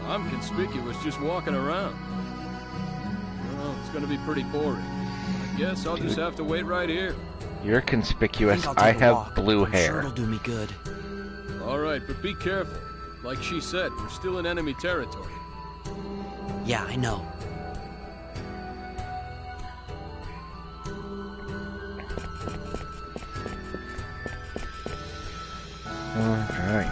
I'm conspicuous just walking around. Well, it's gonna be pretty boring. I guess I'll just have to wait right here. you're conspicuous. Think I'll I take a have walk. blue I'm hair. Sure it'll do me good. All right, but be careful. Like she said, we're still in enemy territory. Yeah, I know. Alright.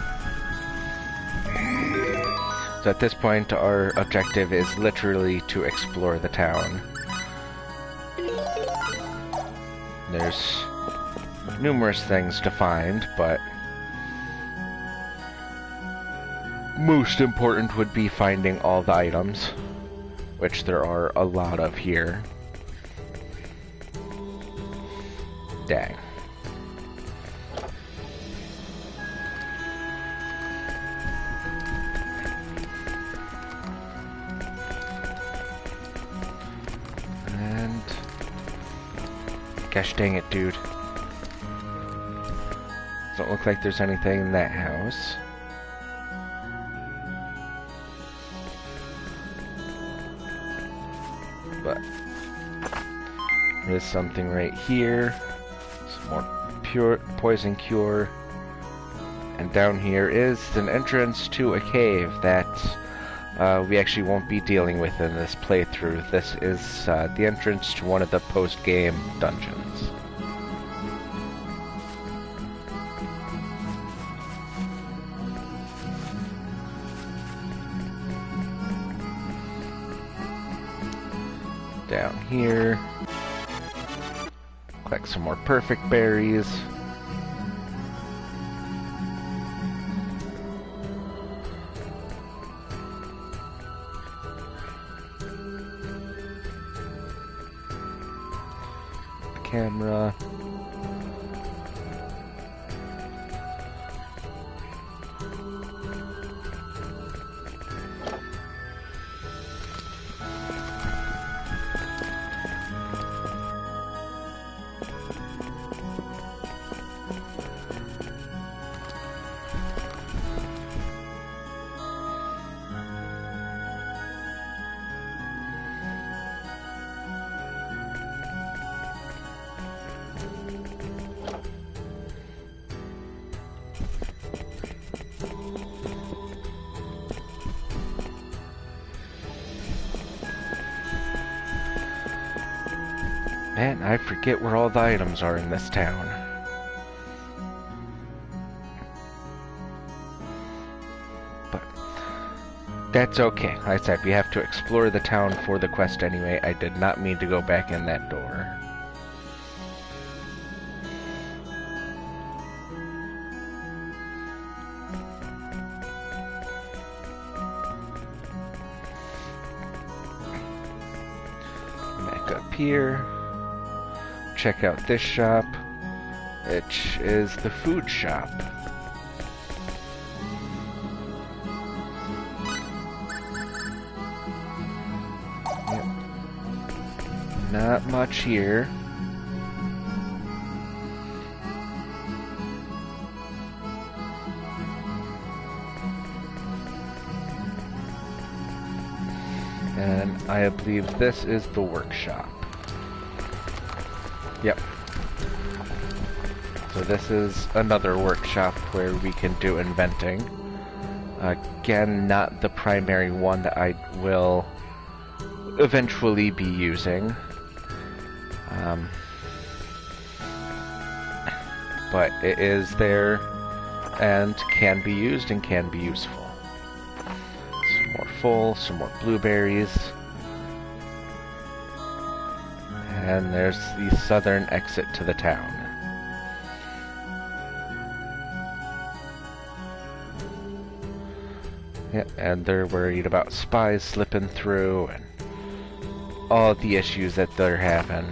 So at this point, our objective is literally to explore the town. There's numerous things to find, but most important would be finding all the items, which there are a lot of here. Dang. And gosh dang it, dude. Doesn't look like there's anything in that house. But there's something right here. Some more poison cure. And down here is an entrance to a cave that we actually won't be dealing with in this playthrough. This is the entrance to one of the post-game dungeons. Down here, collect some more perfect berries. The camera. Man, I forget where all the items are in this town. But that's okay. Like I said, we have to explore the town for the quest anyway. I did not mean to go back in that door. Back up here. Check out this shop, which is the food shop. Yep. Not much here. And I believe this is the workshop. Yep. So this is another workshop where we can do inventing. Again, not the primary one that I will eventually be using. But it is there and can be used and can be useful. Some more full, some more blueberries. And there's the southern exit to the town. Yeah, and they're worried about spies slipping through and all the issues that they're having.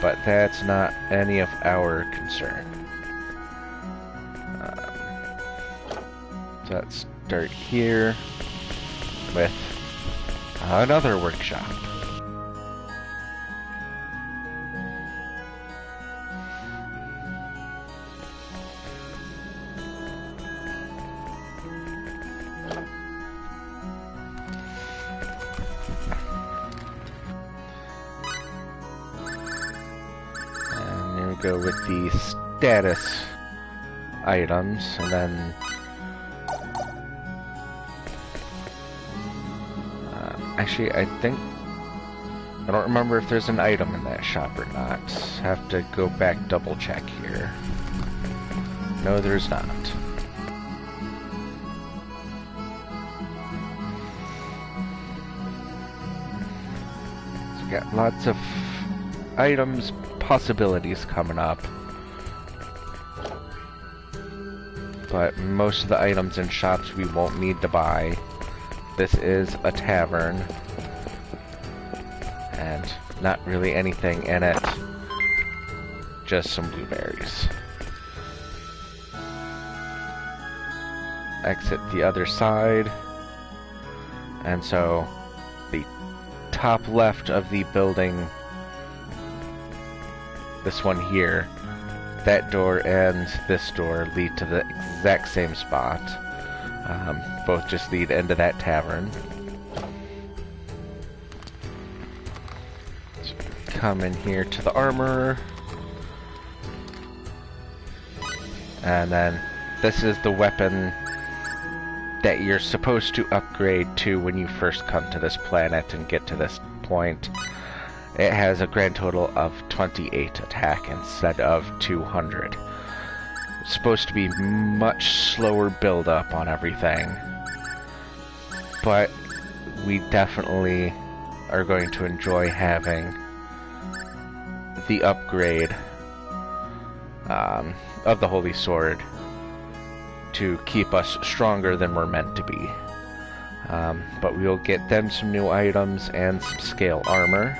But that's not any of our concern. So let's start here with another workshop. And here we go with the status items, and then actually, I don't remember if there's an item in that shop or not. Have to go back double check here. No, there's not. got lots of items, possibilities coming up. But most of the items in shops we won't need to buy. This is a tavern. And not really anything in it. Just some blueberries. Exit the other side. And so, the top left of the building, this one here, that door and this door lead to the exact same spot. Both just lead into that tavern. So come in here to the armorer. And then this is the weapon that you're supposed to upgrade to when you first come to this planet and get to this point. It has a grand total of 28 attack instead of 200. It's supposed to be much slower build up on everything, but we definitely are going to enjoy having the upgrade of the Holy Sword to keep us stronger than we're meant to be. But we'll get them some new items and some scale armor.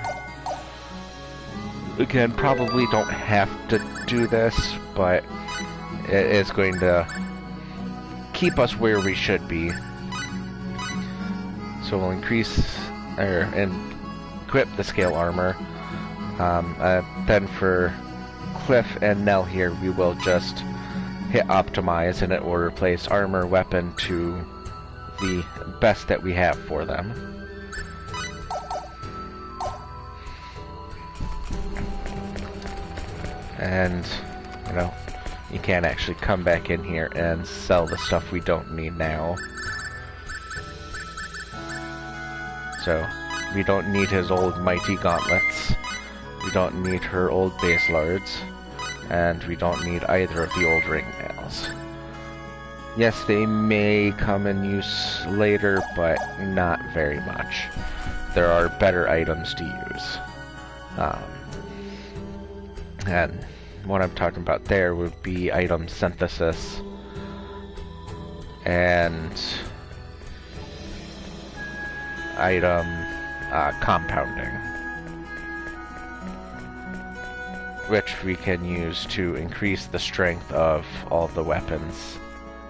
Again, probably don't have to do this, but it is going to keep us where we should be. So we'll increase and equip the scale armor. Then for Cliff and Nell here, we will just hit optimize and it will replace armor weapon to the best that we have for them. And, you know, you can actually come back in here and sell the stuff we don't need now. So, we don't need his old mighty gauntlets. We don't need her old base lords. And we don't need either of the old ring mails. Yes, they may come in use later, but not very much. There are better items to use. And what I'm talking about there would be item synthesis and item compounding, which we can use to increase the strength of all the weapons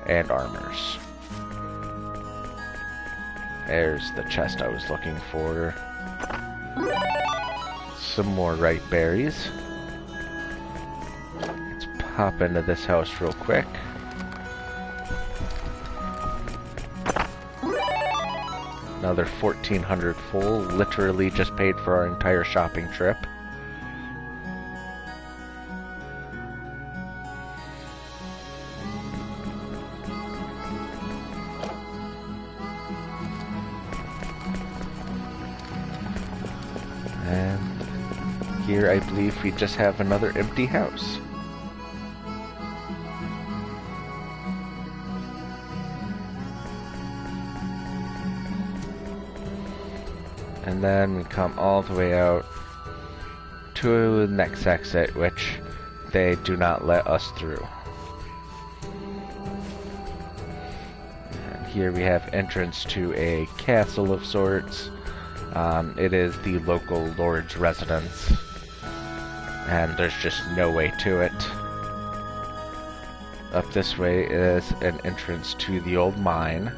and armors. There's the chest I was looking for. Some more ripe berries. Let's pop into this house real quick. Another 1,400 full, literally just paid for our entire shopping trip. And here I believe we just have another empty house. And then we come all the way out to the next exit, which they do not let us through. And here we have entrance to a castle of sorts. It is the local lord's residence, and there's just no way to it. Up this way is an entrance to the old mine.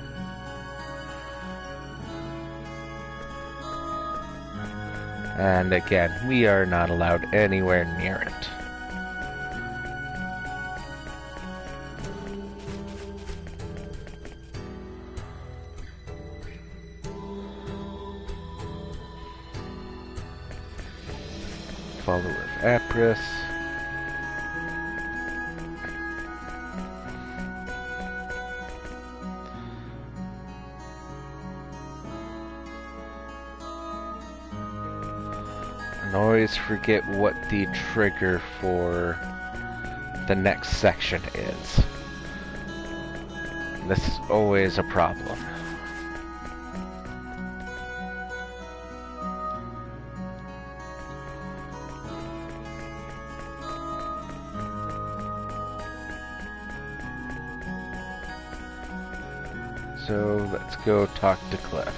And again, we are not allowed anywhere near it. Follower of Apris. And always forget what the trigger for the next section is. This is always a problem. So let's go talk to Cliff.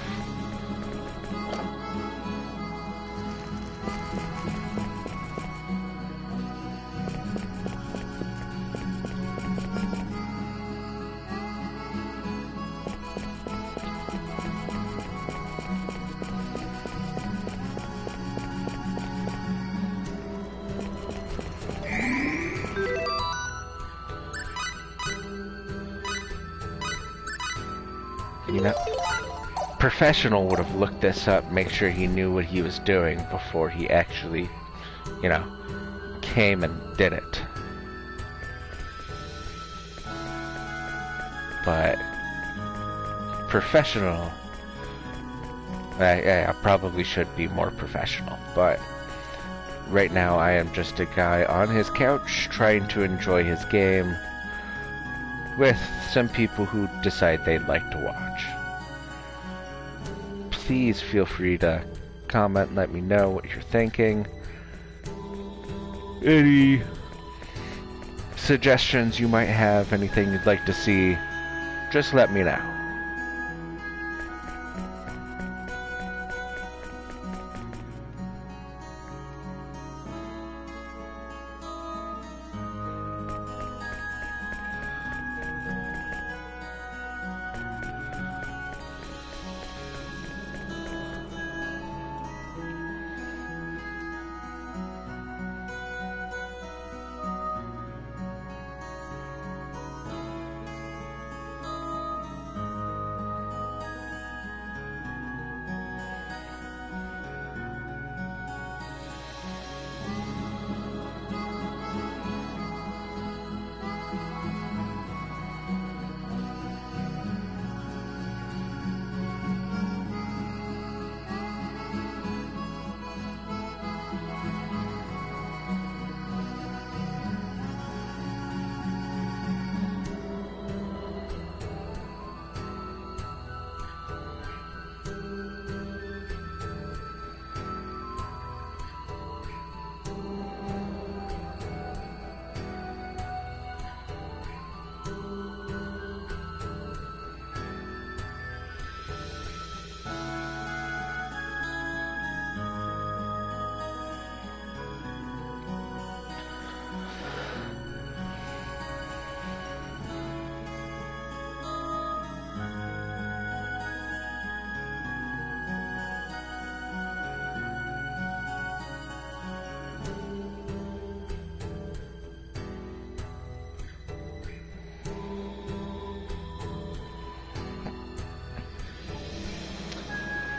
You know, professional would have looked this up, make sure he knew what he was doing before he actually, you know, came and did it. But professional, I probably should be more professional, but right now I am just a guy on his couch trying to enjoy his game with some people who decide they'd like to watch. Please feel free to comment and let me know what you're thinking. Any suggestions you might have, anything you'd like to see, just let me know.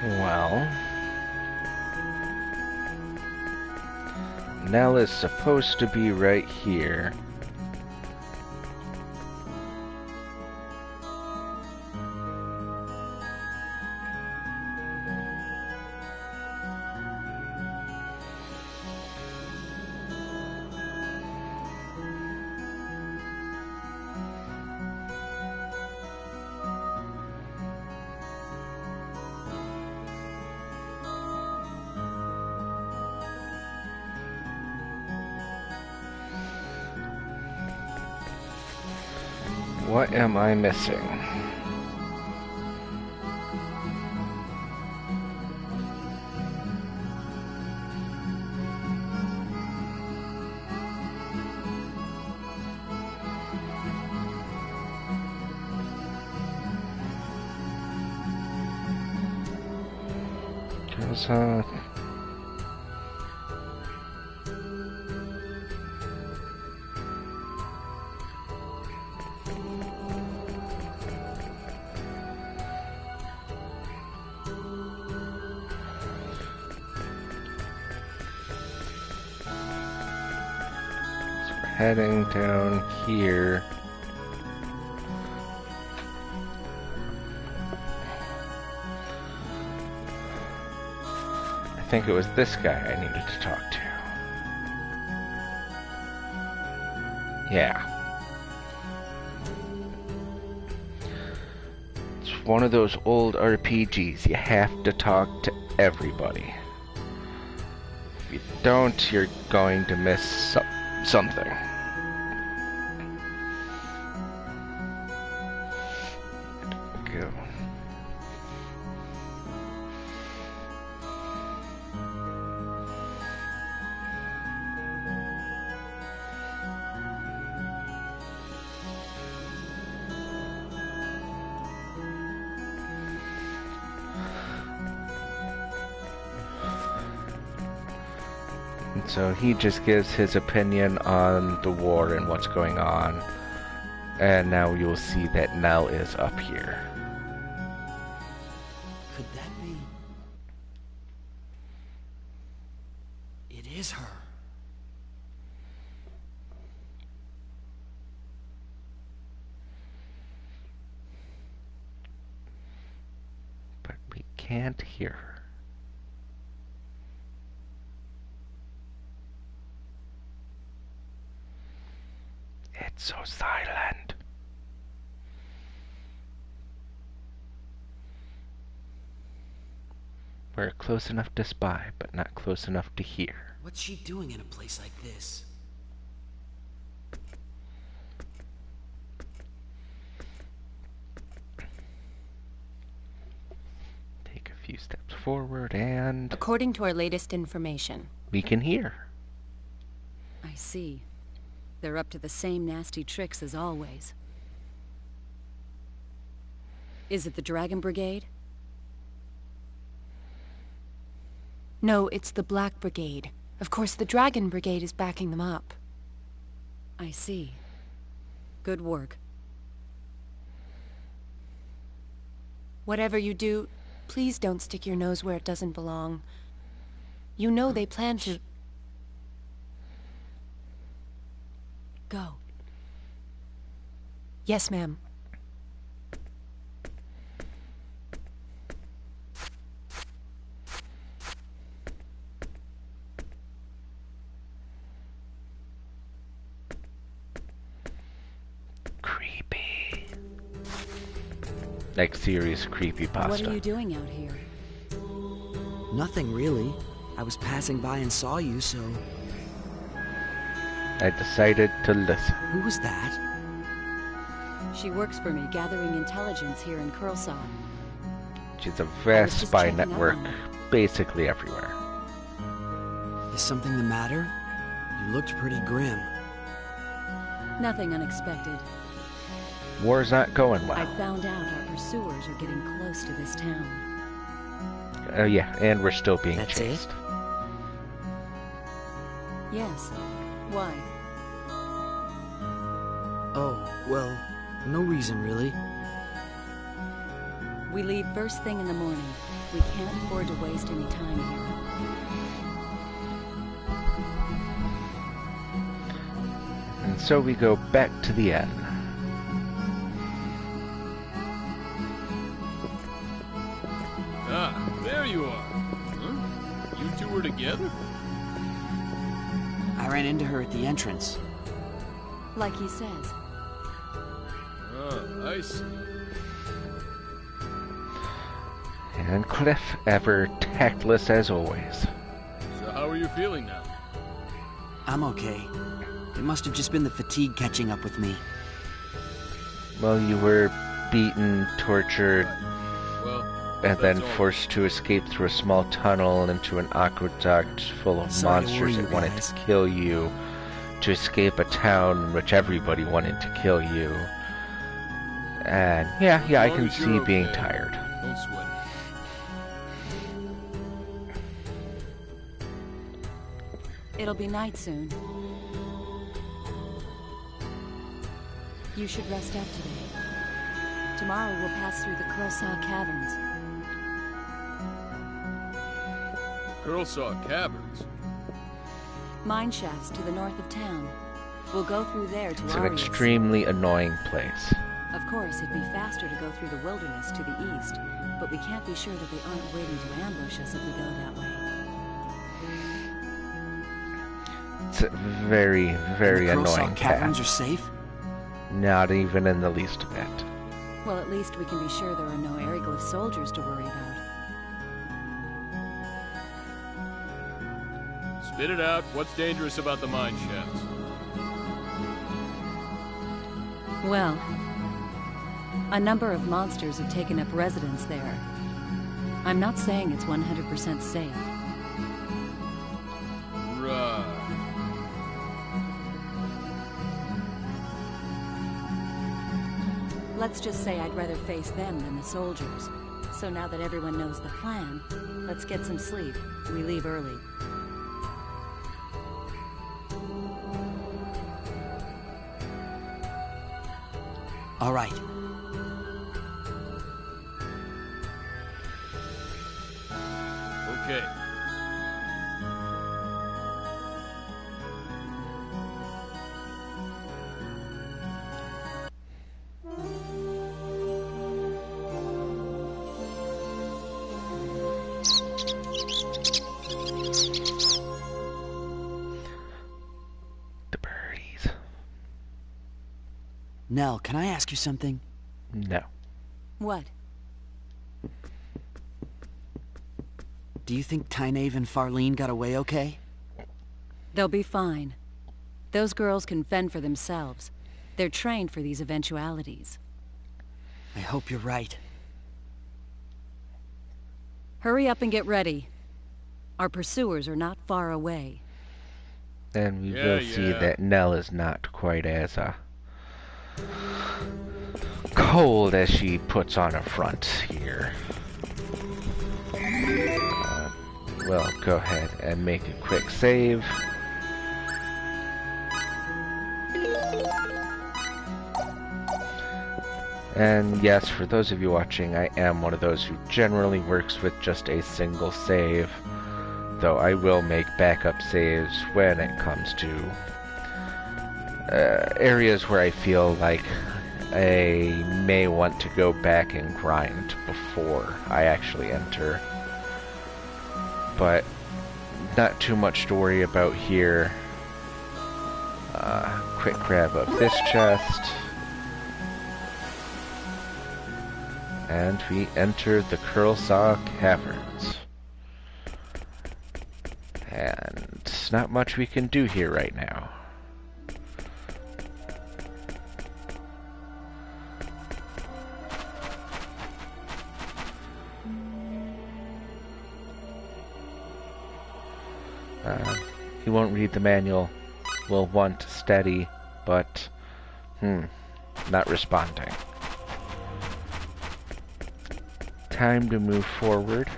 Well, Nell is supposed to be right here. What am I missing? Heading down here. I think it was this guy I needed to talk to. Yeah. It's one of those old RPGs. You have to talk to everybody. If you don't, you're going to miss something. go. And so he just gives his opinion on the war and what's going on. And now you'll see that Nell is up here. Could that be? It is her. But we can't hear her. It's so silent. We're close enough to spy, but not close enough to hear. What's she doing in a place like this? Take a few steps forward and According to our latest information. we can hear. I see. They're up to the same nasty tricks as always. Is it the Dragon Brigade? No, it's the Black Brigade. Of course, the Dragon Brigade is backing them up. I see. Good work. Whatever you do, please don't stick your nose where it doesn't belong. You know they plan to... Go. Yes, ma'am. Creepy. Like serious creepypasta. What are you doing out here? Nothing really. I was passing by and saw you, so... I decided to listen. Who was that? She works for me, gathering intelligence here in Kurlsaw. She's a vast just spy checking up network, on her. basically everywhere. Is something the matter? You looked pretty grim. Nothing unexpected. War's not going I well. found out our pursuers are getting close to this town. Yeah, and we're still being That's chased. it? Yes. Why? Oh, well, no reason really. We leave first thing in the morning. We can't afford to waste any time here. And so we go back to the inn. Ah, there you are. Huh? You two were together? I ran into her at the entrance. Like he says. Ah, I see. And Cliff, ever tactless as always. So how are you feeling now? I'm okay. It must have just been the fatigue catching up with me. Well, you were beaten, tortured, Well, and then that's all. forced to escape through a small tunnel into an aqueduct full of Sorry to worry monsters you that wanted guys. to kill you, to escape a town in which everybody wanted to kill you. And yeah, I As long can as see you're being okay, tired. Don't sweat it. It'll be night soon. You should rest up today. Tomorrow we'll pass through the Kurlsaw Caverns. Kurlsaw Caverns? Mine shafts to the north of town. We'll go through there to It's an Arius. extremely annoying place. Of course, it'd be faster to go through the wilderness to the east, but we can't be sure that they aren't waiting to ambush us if we go that way. It's very, very the Kurlsaw annoying Caverns path. are safe? Not even in the least bit. Well, at least we can be sure there are no Aryglyph soldiers to worry about. Spit it out. What's dangerous about the mine shafts? Well, A number of monsters have taken up residence there. I'm not saying it's 100% safe. Right. Let's just say I'd rather face them than the soldiers. So now that everyone knows the plan, let's get some sleep. We leave early. All right. Okay. The birdies. Nell, can I ask you something? No. What? Do you think Tynaeve and Farlene got away okay? They'll be fine. Those girls can fend for themselves. They're trained for these eventualities. I hope you're right. Hurry up and get ready. Our pursuers are not far away. And we will see that Nell is not quite as cold as she puts on a front here. We'll go ahead and make a quick save. And yes, for those of you watching, I am one of those who generally works with just a single save, though I will make backup saves when it comes to areas where I feel like I may want to go back and grind before I actually enter. But not too much to worry about here. Quick grab of this chest. And we enter the Curlsaw Caverns. And not much we can do here right now. He won't read the manual. Will want steady, but not responding. Time to move forward.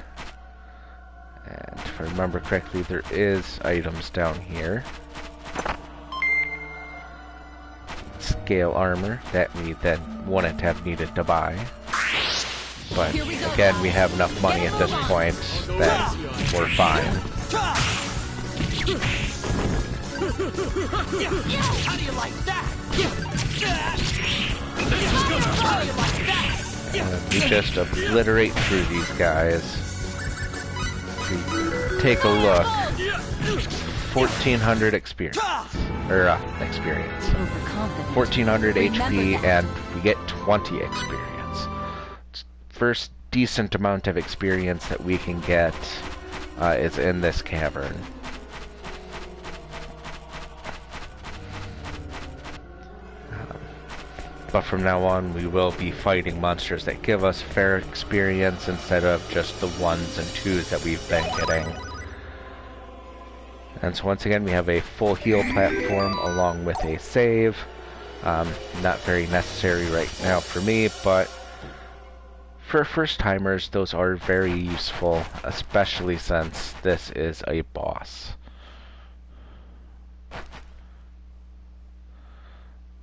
And if I remember correctly, there is items down here. Scale armor that we then wouldn't have needed to buy. But again, we have enough money at this point that we're fine. How do you like that? We just obliterate through these guys. We take a look. 1,400 experience. Experience. 1,400 HP, and we get 20 experience. First decent amount of experience that we can get is in this cavern. But from now on, we will be fighting monsters that give us fair experience instead of just the 1s and 2s that we've been getting. And so once again, we have a full heal platform along with a save. Not very necessary right now for me, but for first-timers, those are very useful, especially since this is a boss.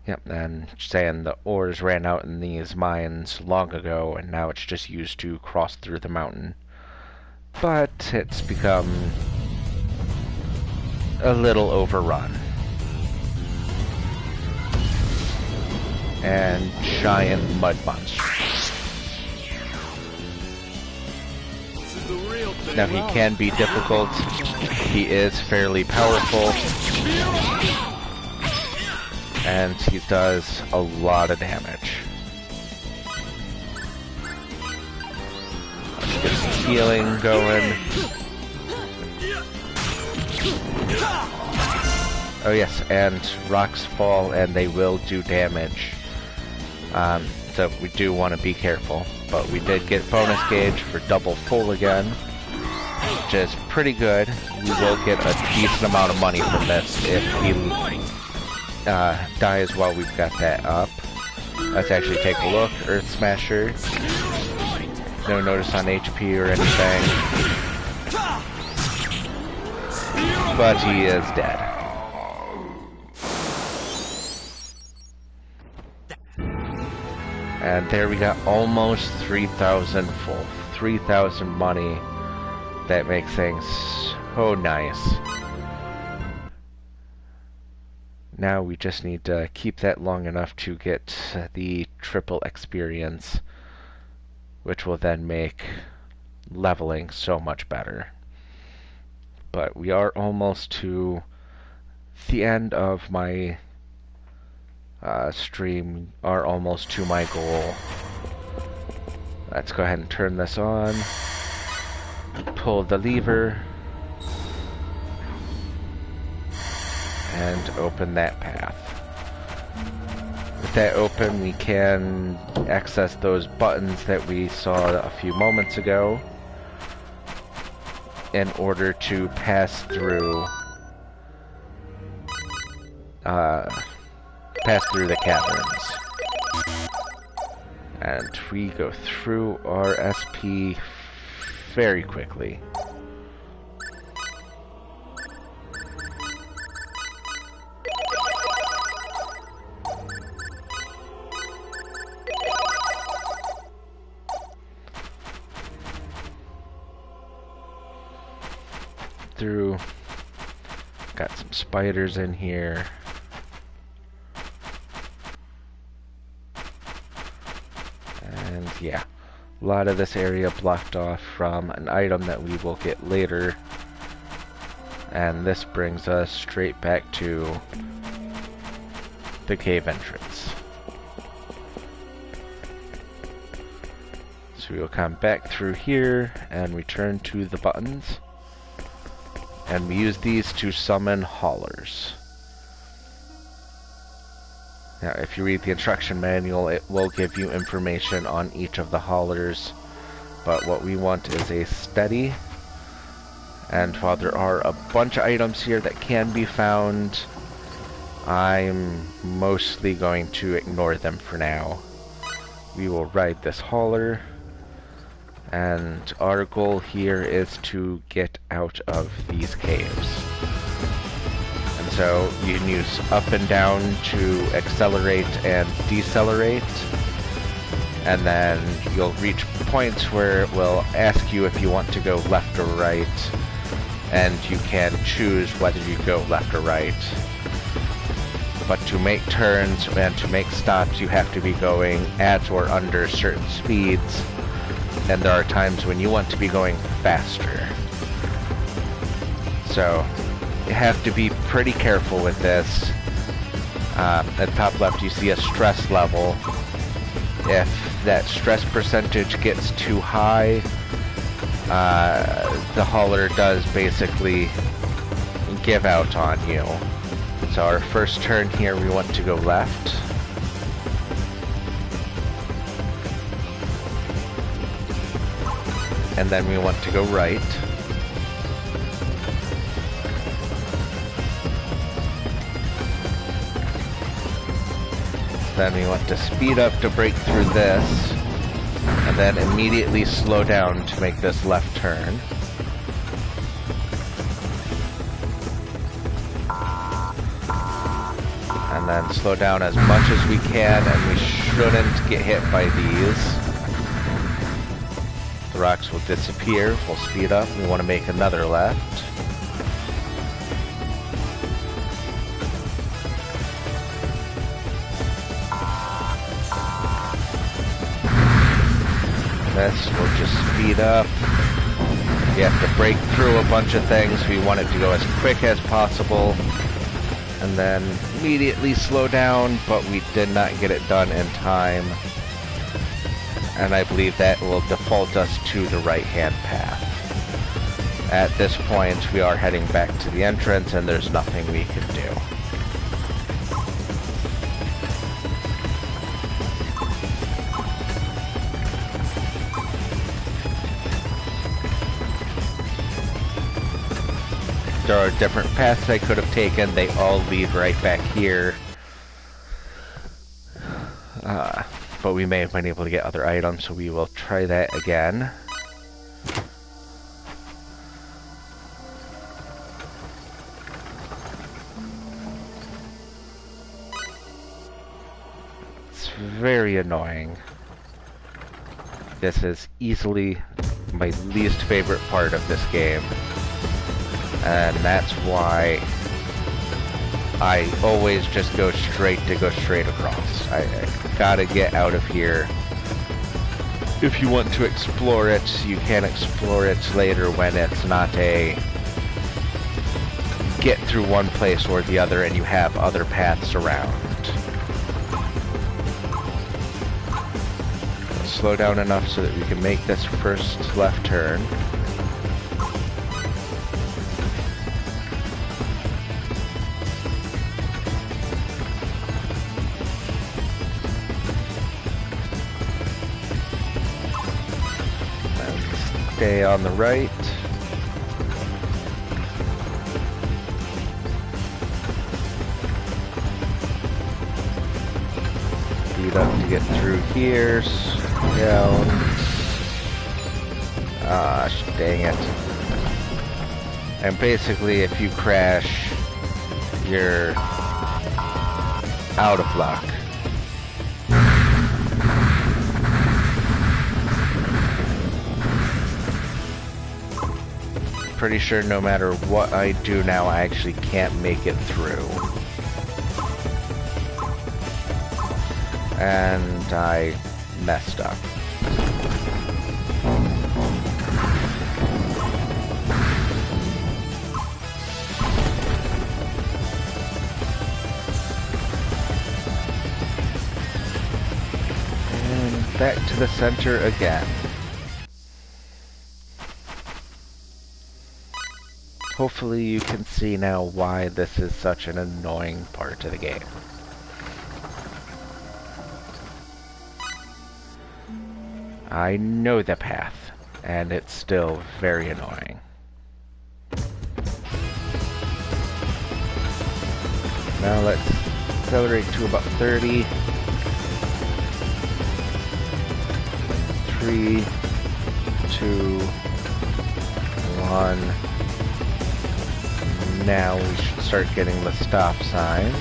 Yep, and saying the ores ran out in these mines long ago, and now it's just used to cross through the mountain. But it's become a little overrun. And giant mud monsters. This is the real thing. Now he can be difficult. He is fairly powerful. And he does a lot of damage. Let's get some healing going. Oh yes, and rocks fall and they will do damage. So we do want to be careful. But we did get bonus gauge for double full again, which is pretty good. We will get a decent amount of money from this if we die as well. We've got that up. Let's actually take a look. Earth Smasher. No notice on HP or anything. But he is dead. And there we got almost 3,000 full. 3,000 money. That makes things so nice. Now we just need to keep that long enough to get the triple experience, which will then make leveling so much better. But we are almost to the end of my stream, are almost to my goal. Let's go ahead and turn this on. Pull the lever. And open that path. With that open, we can access those buttons that we saw a few moments ago in order to pass through the caverns. And we go through our SP very quickly. Through. Got some spiders in here. And yeah, a lot of this area blocked off from an item that we will get later. And this brings us straight back to the cave entrance. So we will come back through here and return to the buttons. And we use these to summon haulers. Now, if you read the instruction manual, it will give you information on each of the haulers. But what we want is a steady. And while there are a bunch of items here that can be found, I'm mostly going to ignore them for now. We will ride this hauler. And our goal here is to get out of these caves. And so you can use up and down to accelerate and decelerate. And then you'll reach points where it will ask you if you want to go left or right. And you can choose whether you go left or right. But to make turns and to make stops, you have to be going at or under certain speeds. And there are times when you want to be going faster. So you have to be pretty careful with this. At the top left you see a stress level. If that stress percentage gets too high, the hauler does basically give out on you. So our first turn here, we want to go left. And then we want to go right. Then we want to speed up to break through this. And then immediately slow down to make this left turn. And then slow down as much as we can, and we shouldn't get hit by these. The rocks will disappear. We'll speed up. We want to make another left. This will just speed up. We have to break through a bunch of things. We want it to go as quick as possible. And then immediately slow down, but we did not get it done in time. And I believe that will default us to the right-hand path. At this point, we are heading back to the entrance, and there's nothing we can do. There are different paths I could have taken. They all lead right back here. But we may have been able to get other items, so we will try that again. It's very annoying. This is easily my least favorite part of this game. And that's why I always just go straight across. I gotta get out of here. If you want to explore it, you can explore it later when it's not a get through one place or the other and you have other paths around. Slow down enough so that we can make this first left turn. Stay on the right. Speed up to get through here. Down. Dang it. And basically, if you crash, you're out of luck. Pretty sure no matter what I do now, I actually can't make it through. And I messed up. And back to the center again. Hopefully you can see now why this is such an annoying part of the game. I know the path, and it's still very annoying. Now let's accelerate to about 30. 3, 2, 1. Now we should start getting the stop sign.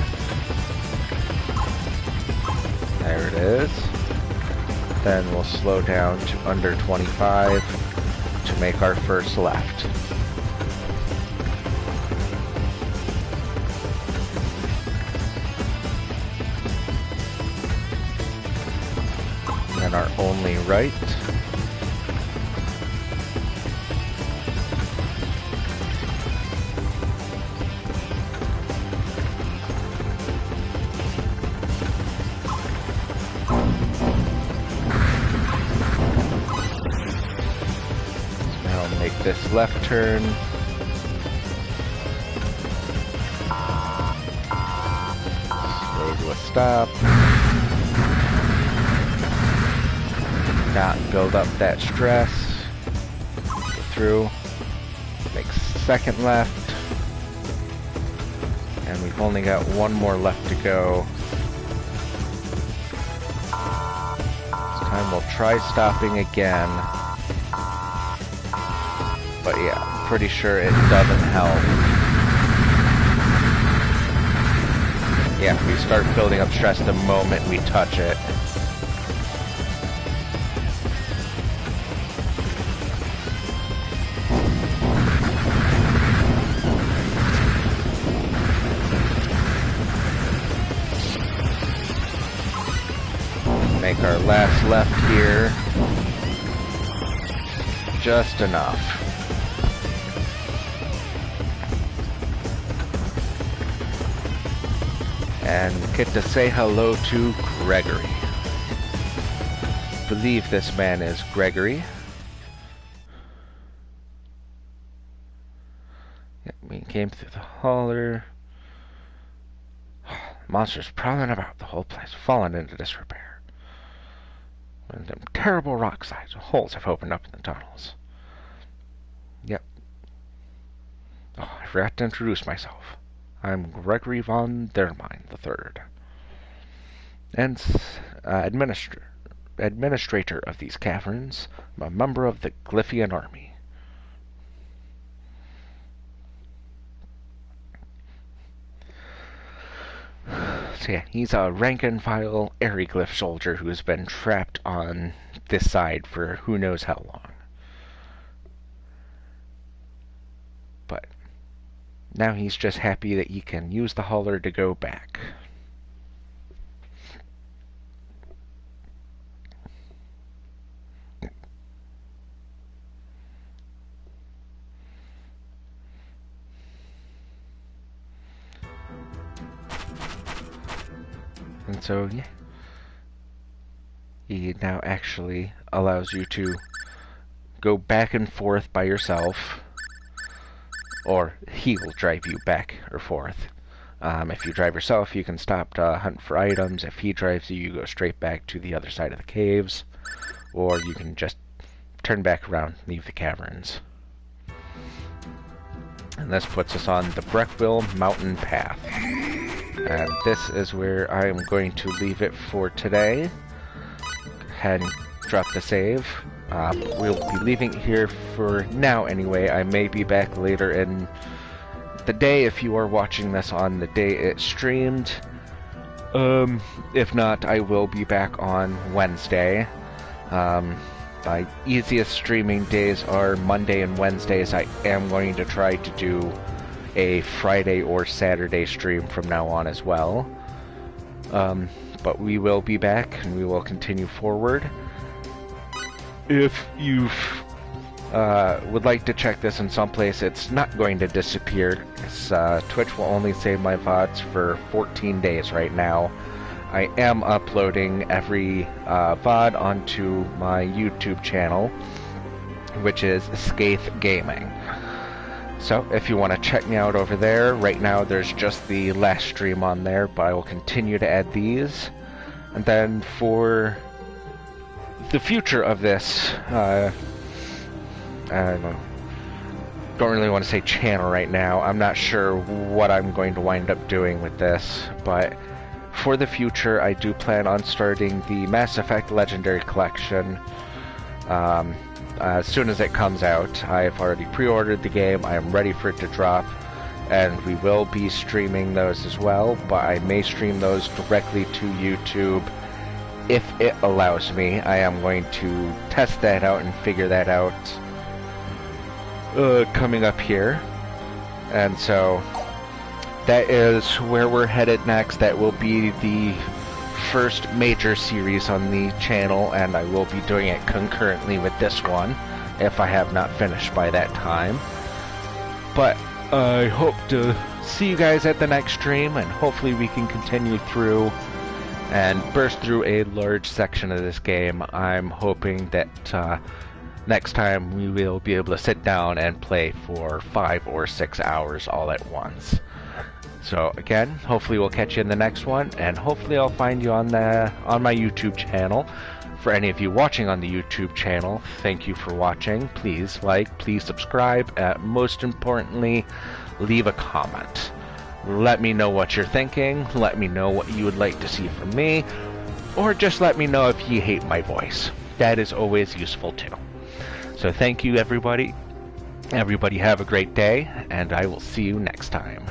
There it is. Then we'll slow down to under 25 to make our first left. And then our only right. This left turn. Slow to a stop. Not build up that stress. Get through. Make second left. And we've only got one more left to go. This time we'll try stopping again. But yeah, I'm pretty sure it doesn't help. Yeah, we start building up stress the moment we touch it. Make our last left here. Just enough. And get to say hello to Gregory. I believe this man is Gregory. Yep, we came through the holler. Monsters prowling about the whole place, fallen into disrepair. And them terrible rock sides, holes have opened up in the tunnels. Yep. Oh, I forgot to introduce myself. I'm Gregory von Dermine III, and administrator of these caverns. I'm a member of the Glyphian army. So yeah, he's a rank-and-file Aryglyph soldier who has been trapped on this side for who knows how long. But now he's just happy that he can use the hauler to go back. And so, yeah, he now actually allows you to go back and forth by yourself, or he will drive you back or forth. If you drive yourself, you can stop to hunt for items. If he drives you, you go straight back to the other side of the caves, or you can just turn back around and leave the caverns. And this puts us on the Breckville Mountain Path. And this is where I am going to leave it for today. Go ahead and drop the save. We'll be leaving it here for now anyway. I may be back later in the day if you are watching this on the day it streamed. If not, I will be back on Wednesday. My easiest streaming days are Monday and Wednesdays. I am going to try to do a Friday or Saturday stream from now on as well. But we will be back and we will continue forward. If you would like to check this in someplace, it's not going to disappear. Twitch will only save my VODs for 14 days right now. I am uploading every VOD onto my YouTube channel, which is Skaith Gaming. So if you want to check me out over there, right now there's just the last stream on there, but I will continue to add these. And then for the future of this, I don't really want to say channel right now. I'm not sure what I'm going to wind up doing with this, but for the future I do plan on starting the Mass Effect Legendary Collection. As soon as it comes out. I've already pre-ordered the game, I am ready for it to drop, and we will be streaming those as well, but I may stream those directly to YouTube if it allows me. I am going to test that out and figure that out coming up here. And so that is where we're headed next. That will be the first major series on the channel, and I will be doing it concurrently with this one if I have not finished by that time. But I hope to see you guys at the next stream, and hopefully we can continue through and burst through a large section of this game. I'm hoping that next time we will be able to sit down and play for 5 or 6 hours all at once. So again, hopefully we'll catch you in the next one, and hopefully I'll find you on my YouTube channel. For any of you watching on the YouTube channel, thank you for watching. Please like, please subscribe, most importantly, leave a comment. Let me know what you're thinking, let me know what you would like to see from me, or just let me know if you hate my voice. That is always useful too. So thank you everybody. Everybody have a great day, and I will see you next time.